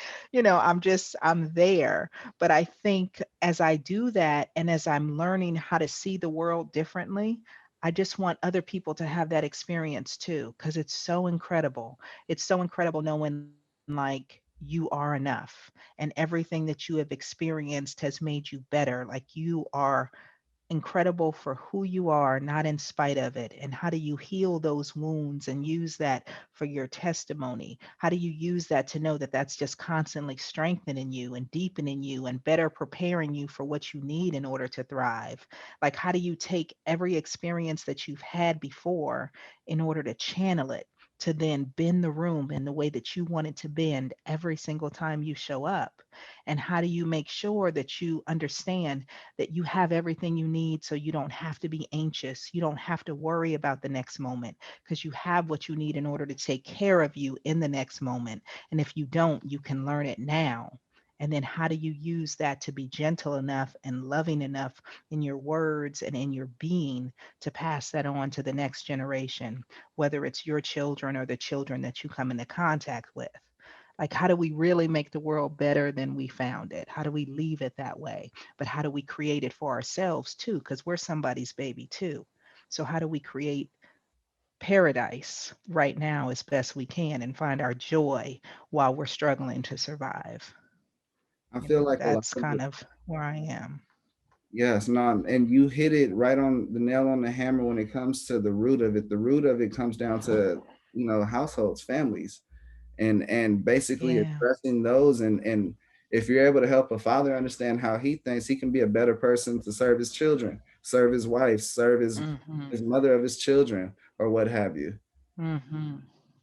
I'm there. But I think as I do that and as I'm learning how to see the world differently, I just want other people to have that experience too, because it's so incredible. It's so incredible knowing like you are enough and everything that you have experienced has made you better. Like you are incredible for who you are, not in spite of it. And how do you heal those wounds and use that for your testimony? How do you use that to know that that's just constantly strengthening you and deepening you and better preparing you for what you need in order to thrive? Like, how do you take every experience that you've had before in order to channel it? to then bend the room in the way that you want it to bend every single time you show up? And how do you make sure that you understand that you have everything you need so you don't have to be anxious? You don't have to worry about the next moment because you have what you need in order to take care of you in the next moment. And if you don't, you can learn it now. And then how do you use that to be gentle enough and loving enough in your words and in your being to pass that on to the next generation, whether it's your children or the children that you come into contact with? Like, how do we really make the world better than we found it? How do we leave it that way? But how do we create it for ourselves too? Because we're somebody's baby too. So, how do we create paradise right now as best we can and find our joy while we're struggling to survive? I feel like a lot That's of kind of where I am. yes, no, and you hit it right on the nail on the hammer when it comes to the root of it. The root of it comes down to, households, families, and basically Yeah. addressing those, and if you're able to help a father understand how he thinks he can be a better person to serve his children, serve his wife, serve Hmm. his mother of his children, or what have you. Hmm.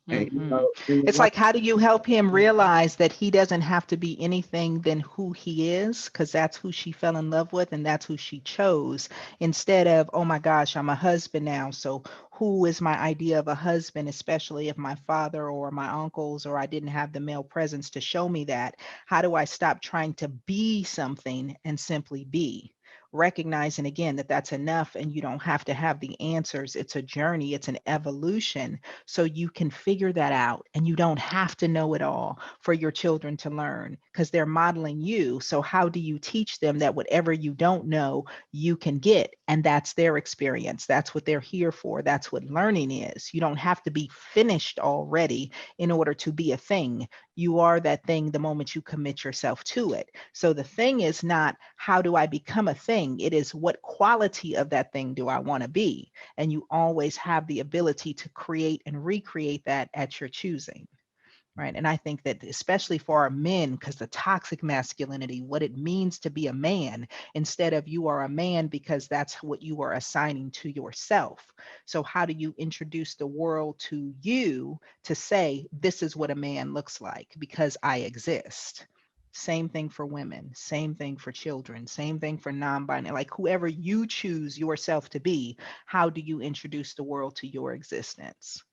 And Hmm. in the It's like, how do you help him realize that he doesn't have to be anything than who he is? Because that's who she fell in love with and that's who she chose. Instead of, oh my gosh, I'm a husband now. So who is my idea of a husband, especially if my father or my uncles or I didn't have the male presence to show me that? How do I stop trying to be something and simply be? Recognizing again that that's enough and you don't have to have the answers. It's a journey, it's an evolution, so you can figure that out and you don't have to know it all for your children to learn because they're modeling you. So how do you teach them that whatever you don't know you can get? And that's their experience, that's what they're here for, that's what learning is. You don't have to be finished already in order to be a thing. You are that thing the moment you commit yourself to it. So the thing is not how do I become a thing, it is what quality of that thing do I want to be? And you always have the ability to create and recreate that at your choosing. Right. And I think that especially for our men, because the toxic masculinity, what it means to be a man, instead of you are a man because that's what you are assigning to yourself. So, how do you introduce the world to you to say, this is what a man looks like because I exist? Same thing for women, same thing for children, same thing for non binary, like whoever you choose yourself to be, how do you introduce the world to your existence?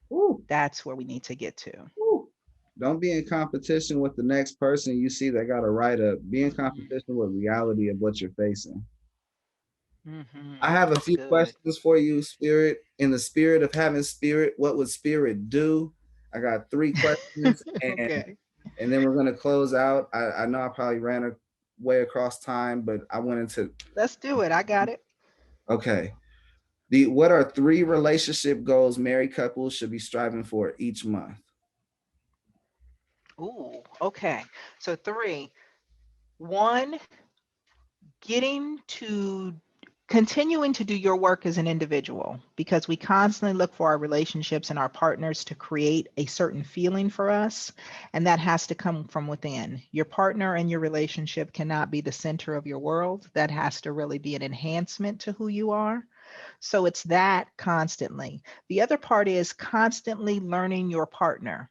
Woo, That's where we need to get to. woo. Don't be in competition with the next person you see that got a write up. Be in competition with reality of what you're facing. I have a That's few good. questions for you, Spirit. In the spirit of having spirit, what would spirit do? I got three questions, and Okay. and then we're gonna close out. I know I probably ran way across time, but I went into Let's do it. I got it. okay. The what are three relationship goals married couples should be striving for each month? Ooh, okay. So three. One, getting to continuing to do your work as an individual because we constantly look for our relationships and our partners to create a certain feeling for us, and that has to come from within. Your partner and your relationship cannot be the center of your world. That has to really be an enhancement to who you are. So it's that constantly. The other part is constantly learning your partner.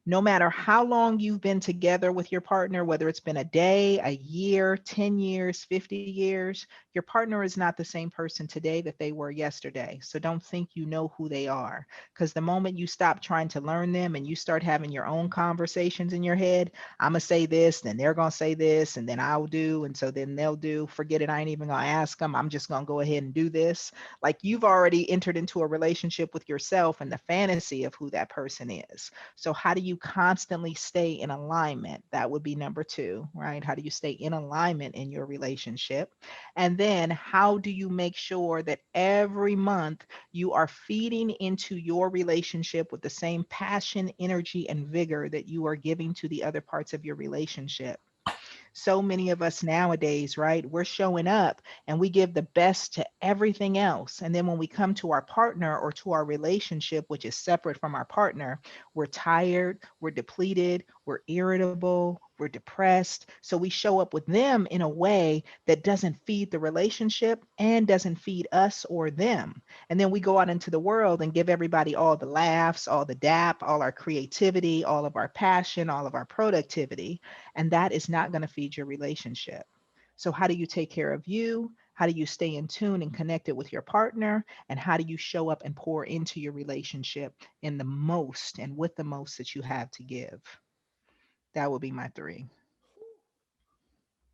No matter how long you've been together with your partner, whether it's been a day, a year, 10 years, 50 years, your partner is not the same person today that they were yesterday. So don't think you know who they are. Because the moment you stop trying to learn them and you start having your own conversations in your head, I'm going to say this, then they're going to say this, and then I'll do. And so then they'll do. Forget it. I ain't even going to ask them. I'm just going to go ahead and do this. Like you've already entered into a relationship with yourself and the fantasy of who that person is. So how do you constantly stay in alignment? That would be number two, right? How do you stay in alignment in your relationship? And then how do you make sure that every month you are feeding into your relationship with the same passion, energy, and vigor that you are giving to the other parts of your relationship? So many of us nowadays, right? We're showing up and we give the best to everything else. And then when we come to our partner or to our relationship, which is separate from our partner, we're tired, we're depleted, we're irritable, we're depressed. So we show up with them in a way that doesn't feed the relationship and doesn't feed us or them. And then we go out into the world and give everybody all the laughs, all the dap, all our creativity, all of our passion, all of our productivity. And that is not going to feed your relationship. So, how do you take care of you? How do you stay in tune and connected with your partner? And how do you show up and pour into your relationship in the most and with the most that you have to give? That would be my three.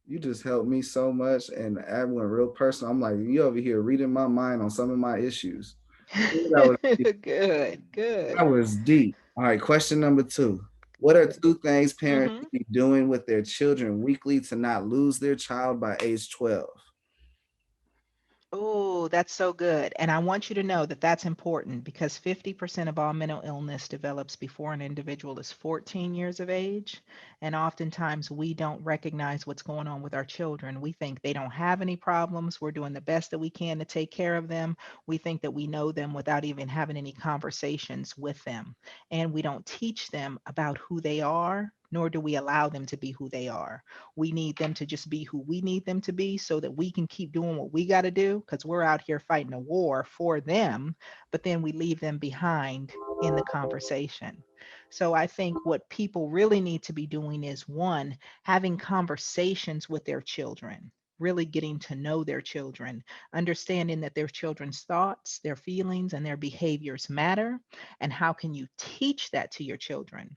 You just helped me so much, and I went real personal. I'm like, you over here reading my mind on some of my issues. That was Good, good. that was deep. All right, question number two. What are two things parents Mhm. should be doing with their children weekly to not lose their child by age 12? Oh, that's so good. And I want you to know that that's important because 50% of all mental illness develops before an individual is 14 years of age. And oftentimes we don't recognize what's going on with our children. We think they don't have any problems. We're doing the best that we can to take care of them. We think that we know them without even having any conversations with them. And we don't teach them about who they are, nor do we allow them to be who they are. We need them to just be who we need them to be so that we can keep doing what we got to do because we're out here fighting a war for them, but then we leave them behind in the conversation. So I think what people really need to be doing is one, having conversations with their children. Really getting to know their children, understanding that their children's thoughts, their feelings, and their behaviors matter. And how can you teach that to your children?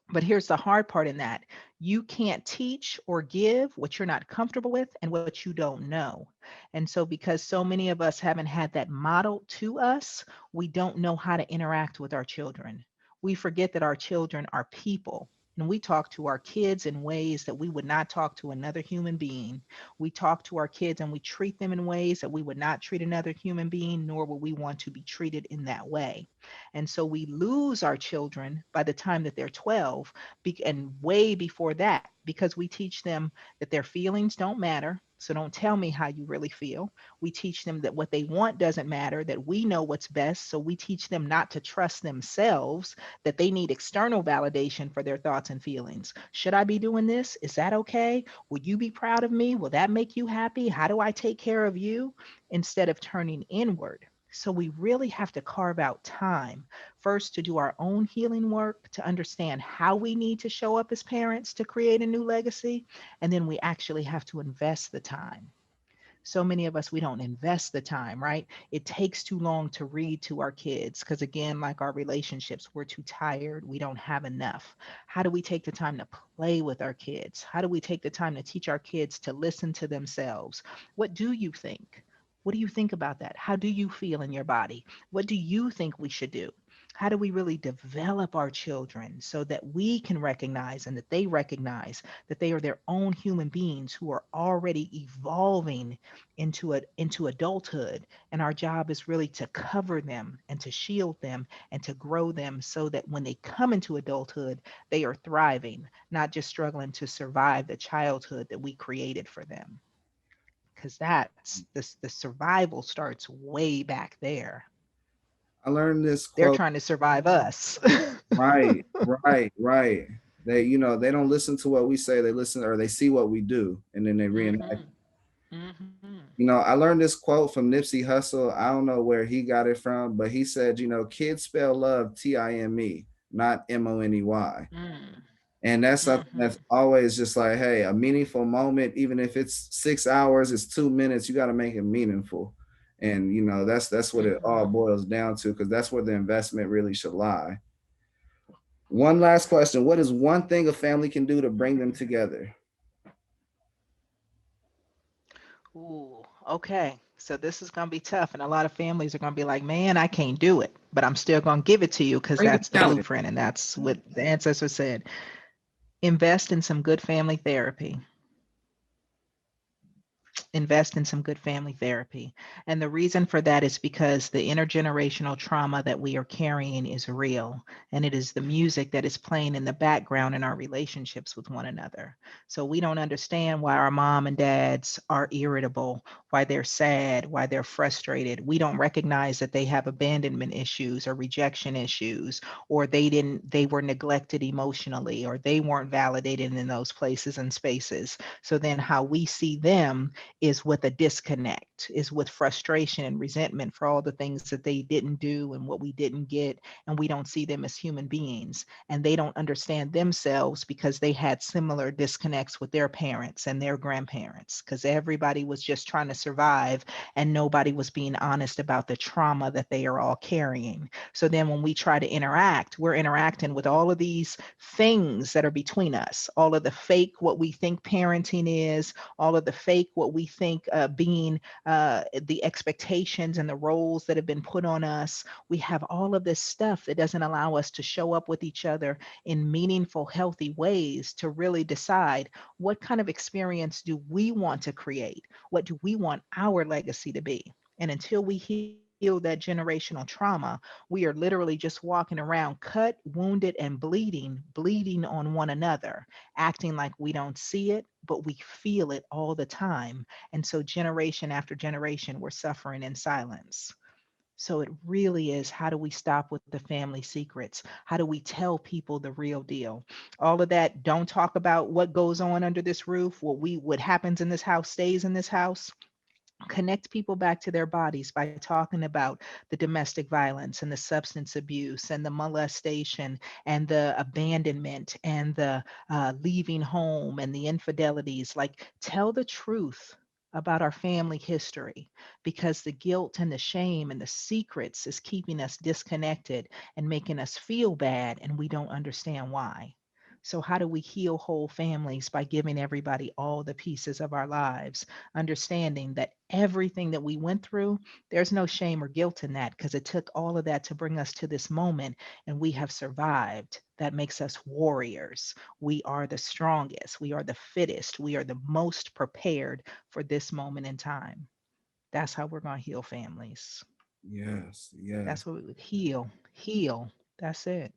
But here's the hard part in that you can't teach or give what you're not comfortable with and what you don't know. And so, because so many of us haven't had that modeled to us, we don't know how to interact with our children. We forget that our children are people. And we talk to our kids in ways that we would not talk to another human being. We talk to our kids and we treat them in ways that we would not treat another human being, nor would we want to be treated in that way. And so we lose our children by the time that they're 12 and way before that because we teach them that their feelings don't matter. So don't tell me how you really feel. We teach them that what they want doesn't matter, that we know what's best. So we teach them not to trust themselves, that they need external validation for their thoughts and feelings. Should I be doing this? Is that okay? Will you be proud of me? Will that make you happy? How do I take care of you? Instead of turning inward. So we really have to carve out time first to do our own healing work, to understand how we need to show up as parents to create a new legacy. And then we actually have to invest the time. So many of us, we don't invest the time, right? It takes too long to read to our kids because, again, like our relationships, we're too tired. We don't have enough. How do we take the time to play with our kids? How do we take the time to teach our kids to listen to themselves? What do you think? What do you think about that? How do you feel in your body? What do you think we should do? How do we really develop our children so that we can recognize and that they recognize that they are their own human beings who are already evolving into adulthood, and our job is really to cover them and to shield them and to grow them so that when they come into adulthood they are thriving, not just struggling to survive the childhood that we created for them, because that's the survival starts way back there. I learned this They're quote. trying to survive us. Right, right, right. They, they don't listen to what we say. They listen or they see what we do, and then they reenact. Mhm. Mhm. I learned this quote from Nipsey Hussle. I don't know where he got it from, but he said, kids spell love Time, not Money. Mm. And that's something that's Mhm. always just like, hey, a meaningful moment, even if it's 6 hours, it's 2 minutes, you got to make it meaningful. And that's what it all Mhm. boils down to, because that's where the investment really should lie. One last question. What is one thing a family can do to bring them together? Ooh, okay. So this is going to be tough, and a lot of families are going to be like, "Man, I can't do it," but I'm still going to give it to you because Bring the that's the challenge. blueprint, and that's what the ancestors said. Invest in some good family therapy. invest in some good family therapy. And the reason for that is because the intergenerational trauma that we are carrying is real. And it is the music that is playing in the background in our relationships with one another. So we don't understand why our mom and dads are irritable, why they're sad, why they're frustrated. We don't recognize that they have abandonment issues or rejection issues, or they were neglected emotionally, or they weren't validated in those places and spaces. So then how we see them is with a disconnect, is with frustration and resentment for all the things that they didn't do and what we didn't get. And we don't see them as human beings. And they don't understand themselves because they had similar disconnects with their parents and their grandparents, because everybody was just trying to survive and nobody was being honest about the trauma that they are all carrying. So then when we try to interact, we're interacting with all of these things that are between us, all of the fake, what we think parenting is, all of the fake, what we think being the expectations and the roles that have been put on us. We have all of this stuff that doesn't allow us to show up with each other in meaningful, healthy ways to really decide what kind of experience do we want to create? What do we want our legacy to be? And until we heal that generational trauma, we are literally just walking around cut, wounded, and bleeding on one another, acting like we don't see it, but we feel it all the time. And so, generation after generation, we're suffering in silence. So it really is, how do we stop with the family secrets? How do we tell people the real deal? All of that, don't talk about what goes on under this roof, what happens in this house stays in this house. Connect people back to their bodies by talking about the domestic violence and the substance abuse and the molestation and the abandonment and the leaving home and the infidelities. Like, tell the truth about our family history, because the guilt and the shame and the secrets is keeping us disconnected and making us feel bad, and we don't understand why. So, how do we heal whole families? By giving everybody all the pieces of our lives, understanding that everything that we went through, there's no shame or guilt in that, because it took all of that to bring us to this moment, and we have survived. That makes us warriors. We are the strongest, we are the fittest, we are the most prepared for this moment in time. That's how we're going to heal families. Yes, yes. That's what we would heal. That's it.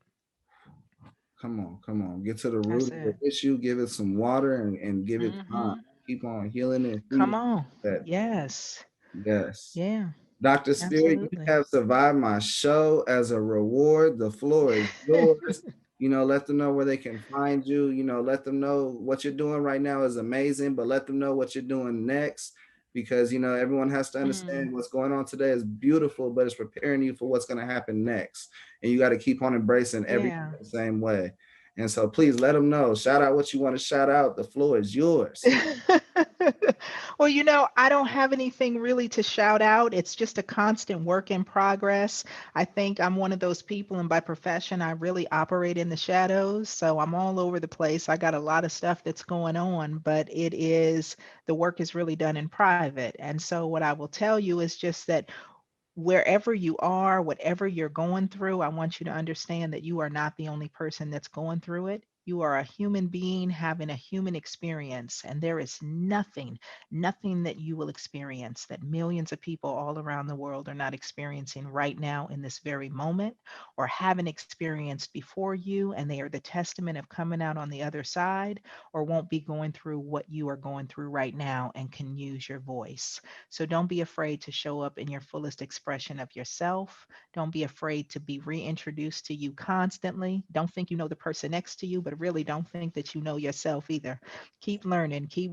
Come on, come on. Get to the root That's of the it. issue, give it some water and give it time. Hmm. Keep on healing it, Come feeding on. that. Yes. Yes. Yeah, Dr. Spirit, you absolutely. have survived my show. As a reward, the floor is yours. Let them know where they can find you. Let them know what you're doing right now is amazing, but let them know what you're doing next, because everyone has to Mm, understand what's going on today is beautiful, but it's preparing you for what's going to happen next. And you got to keep on embracing everything yeah. the same way. And so please let them know. Shout out what you want to shout out. The floor is yours. Well, I don't have anything really to shout out. It's just a constant work in progress. I think I'm one of those people, and by profession, I really operate in the shadows. So I'm all over the place. I got a lot of stuff that's going on, but the work is really done in private. And so what I will tell you is just that wherever you are, whatever you're going through, I want you to understand that you are not the only person that's going through it. You are a human being having a human experience, and there is nothing that you will experience that millions of people all around the world are not experiencing right now in this very moment, or haven't experienced before you, and they are the testament of coming out on the other side, or won't be going through what you are going through right now and can use your voice. So don't be afraid to show up in your fullest expression of yourself. Don't be afraid to be reintroduced to you constantly. Don't think you know the person next to you, but really don't think that you know yourself either. Keep learning, keep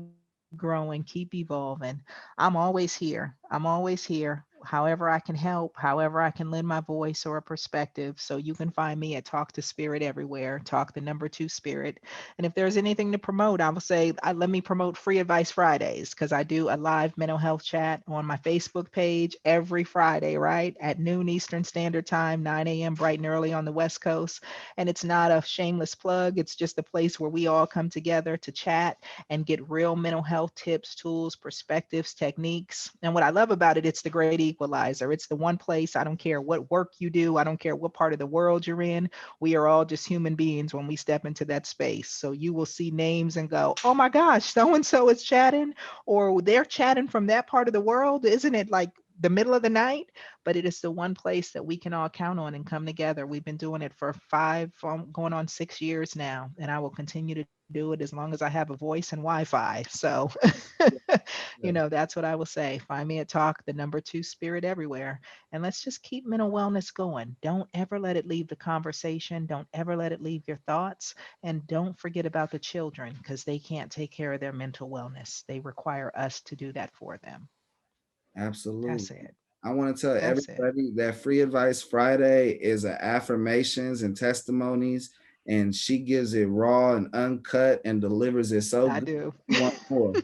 growing, keep evolving. I'm always here. I'm always here. However I can help, however I can lend my voice or a perspective. So you can find me at Talk to Spirit everywhere, Talk the number two Spirit. And if there's anything to promote, I will say, let me promote Free Advice Fridays, because I do a live mental health chat on my Facebook page every Friday, right? At noon Eastern Standard Time, 9 a.m., bright and early on the West Coast. And it's not a shameless plug, it's just a place where we all come together to chat and get real mental health tips, tools, perspectives, techniques. And what I love about it, it's the great equalizer. It's the one place, I don't care what work you do, I don't care what part of the world you're in. We are all just human beings when we step into that space. So you will see names and go, oh my gosh, so and so is chatting, or they're chatting from that part of the world. Isn't it like the middle of the night? But it is the one place that we can all count on and come together. We've been doing it for going on 6 years now, and I will continue to do it as long as I have a voice and Wi-Fi. So, Yeah, that's what I will say. Find me at Talk, the number two spirit everywhere. And let's just keep mental wellness going. Don't ever let it leave the conversation. Don't ever let it leave your thoughts. And don't forget about the children because they can't take care of their mental wellness. They require us to do that for them. absolutely. That's it. I want to tell That's it. everybody that Free Advice Friday is a affirmations and testimonies, and she gives it raw and uncut and delivers it so I good. do. You want more.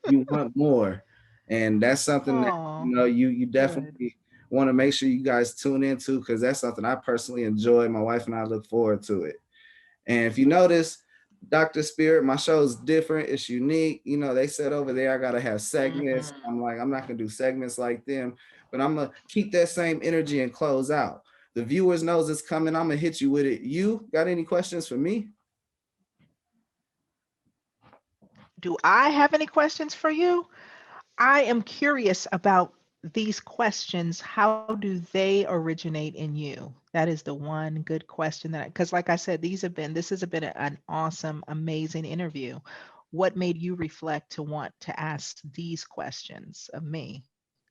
You want more, and that's something that Oh, you good. definitely want to make sure you guys tune into because that's something I personally enjoy. My wife and I look forward to it. And if you notice, Dr. Spirit, my show is different. It's unique. They said over there I gotta have segments. Mhm. I'm like, I'm not gonna do segments like them, but I'm gonna keep that same energy and close out. The viewers knows it's coming. I'm gonna hit you with it. You got any questions for me? Do I have any questions for you? I am curious about these questions. How do they originate in you? That is the one good question because like I said, this has been an awesome, amazing interview. What made you reflect to want to ask these questions of me?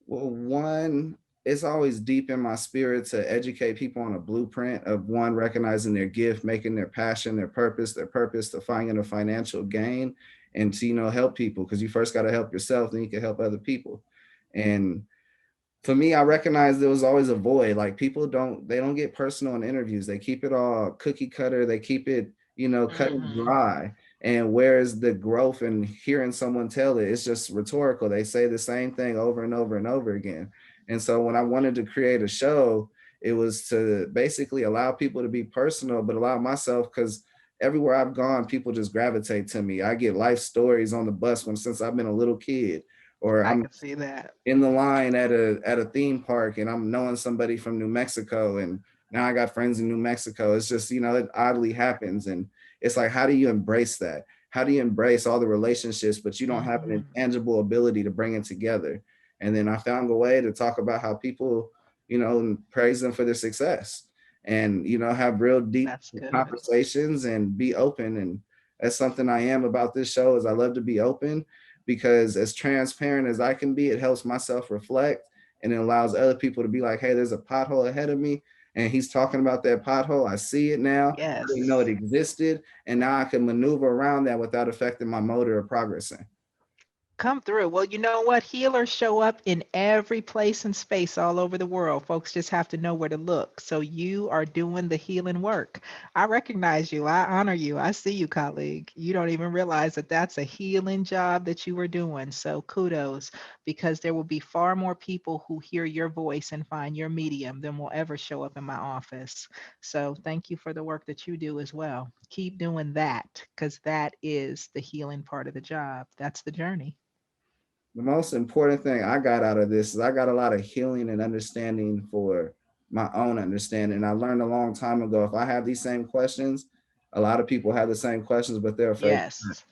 Well, one, it's always deep in my spirit to educate people on a blueprint of one recognizing their gift, making their passion, their purpose to finding a financial gain, and to help people because you first got to help yourself, then you can help other people. And for me, I recognize there was always a void. Like people don't get personal in interviews. They keep it all cookie cutter. They keep it, cut and Hmm. dry. And where's the growth in hearing someone tell it? It's just rhetorical. They say the same thing over and over and over again. And so when I wanted to create a show, it was to basically allow people to be personal, but allow myself because everywhere I've gone, people just gravitate to me. I get life stories on the bus since I've been a little kid, or I I'm can see that. in the line at a theme park and I'm knowing somebody from New Mexico and now I got friends in New Mexico. It's just, it oddly happens. And it's like, how do you embrace that? How do you embrace all the relationships, but you don't have an Hmm. intangible ability to bring it together? And then I found a way to talk about how people, praise them for their success and, have real deep That's good. conversations and be open. And that's something I am about this show is I love to be open because as transparent as I can be, it helps myself reflect and it allows other people to be like, hey, there's a pothole ahead of me. And he's talking about that pothole. I see it now. I didn't know it Yes. existed. And now I can maneuver around that without affecting my motor or progressing. Come through. Well, you know what? Healers show up in every place and space all over the world. Folks just have to know where to look. So you are doing the healing work. I recognize you. I honor you. I see you, colleague. You don't even realize that that's a healing job that you are doing. So kudos, because there will be far more people who hear your voice and find your medium than will ever show up in my office. So thank you for the work that you do as well. Keep doing that because that is the healing part of the job. That's the journey. The most important thing I got out of this is I got a lot of healing and understanding for my own understanding. I learned a long time ago if I have these same questions, a lot of people have the same questions, but they're afraid. Yes.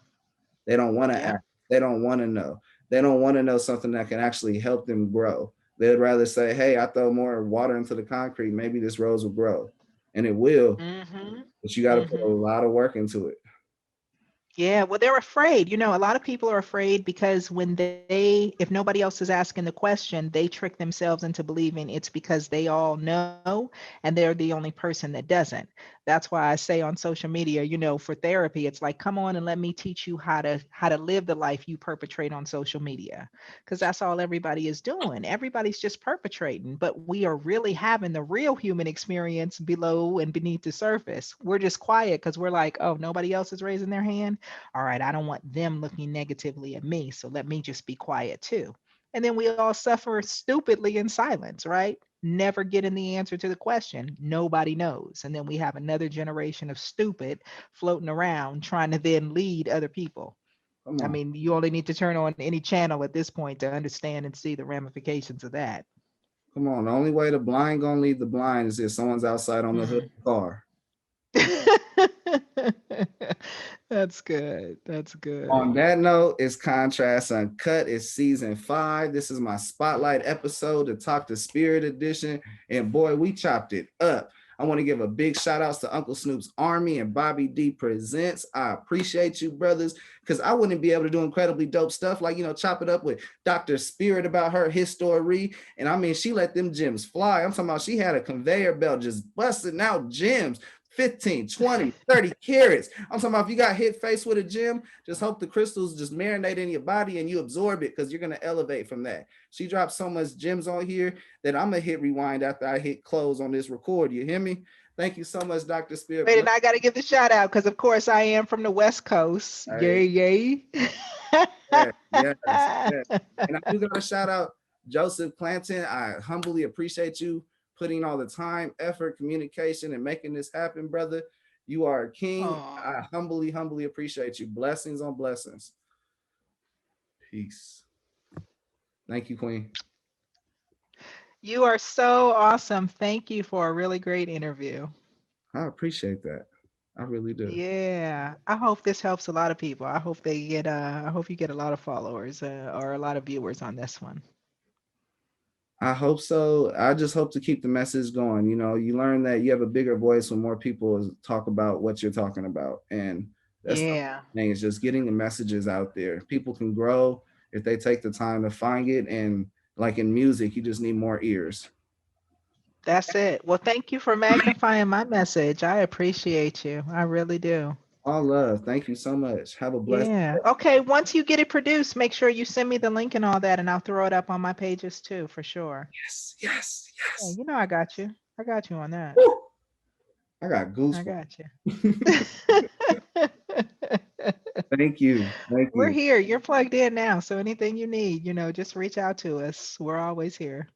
They don't want to Yep. ask. They don't want to know. They don't want to know something that can actually help them grow. They'd rather say, hey, I throw more water into the concrete, maybe this rose will grow. And it will, Mhm. but you got to put a Mhm. lot of work into it. Yeah, well, they're afraid. A lot of people are afraid because if nobody else is asking the question, they trick themselves into believing it's because they all know and they're the only person that doesn't. That's why I say on social media, for therapy, it's like, come on and let me teach you how to live the life you perpetrate on social media. Because that's all everybody is doing. Everybody's just perpetrating, but we are really having the real human experience below and beneath the surface. We're just quiet because we're like, oh, nobody else is raising their hand. All right, I don't want them looking negatively at me, so let me just be quiet too. And then we all suffer stupidly in silence, right? Never getting the answer to the question. Nobody knows. And then we have another generation of stupid floating around trying to then lead other people. Come I on. mean, you only need to turn on any channel at this point to understand and see the ramifications of that. Come on. The only way the blind gonna lead the blind is if someone's outside on the hood of the car. That's good. That's On good. that note, it's Contrast Uncut. It's season 5. This is my spotlight episode, the Talk to Spirit edition. And boy, we chopped it up. I want to give a big shout outs to Uncle Snoop's Army and Bobby D Presents. I appreciate you, brothers, because I wouldn't be able to do incredibly dope stuff like, chop it up with Dr. Spirit about her history. And I mean, she let them gems fly. I'm talking about she had a conveyor belt just busting out gems. 15, 20, 30 carats. I'm talking about if you got hit face with a gem, just hope the crystals just marinate in your body and you absorb it because you're going to elevate from that. She dropped so much gems on here that I'm going to hit rewind after I hit close on this record. You hear me? Thank you so much, Dr. Spirit. Wait, and I got to give the shout out because, of course, I am from the West Coast. Hey. Yay. Yes. And I do got to shout out Joseph Clanton. I humbly appreciate you putting all the time, effort, communication, and making this happen, brother. You are a king. Aww. I humbly appreciate you. Blessings on blessings. Peace. Thank you, Queen. You are so awesome. Thank you for a really great interview. I appreciate that. I really do. Yeah, I hope this helps a lot of people. I hope they get. I hope you get a lot of followers or a lot of viewers on this one. I hope so. I just hope to keep the message going. You learn that you have a bigger voice when more people talk about what you're talking about. And that's the thing, is just getting the messages out there. People can grow if they take the time to find it. And like in music, you just need more ears. That's it. Well, thank you for magnifying my message. I appreciate you. I really do. All love. Thank you so much. Have a blessed day. Okay, once you get it produced, make sure you send me the link and all that, and I'll throw it up on my pages too, for sure. Yes. Yeah, I got you. I got you on that. Woo! I got goosebumps. I got you. Thank you. We're here. You're plugged in now. So anything you need, just reach out to us. We're always here.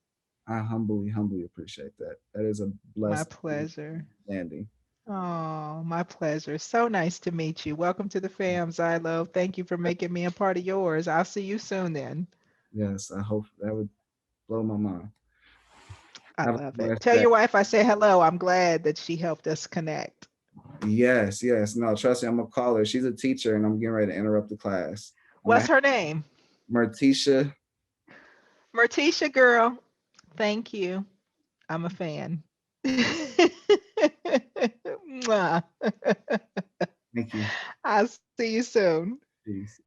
I humbly appreciate that. That is a blessing. My pleasure. Andy. Oh, my pleasure. So nice to meet you. Welcome to the fam, Zylo. Thank you for making me a part of yours. I'll see you soon then. Yes, I hope that would blow my mind. I love it. Tell your wife I say hello. I'm glad that she helped us connect. Yes. No, trust me, I'm gonna call her. She's a teacher and I'm getting ready to interrupt the class. What's her name? Mertisha. Mertisha, girl. Thank you. I'm a fan. Thank you. I'll see you soon.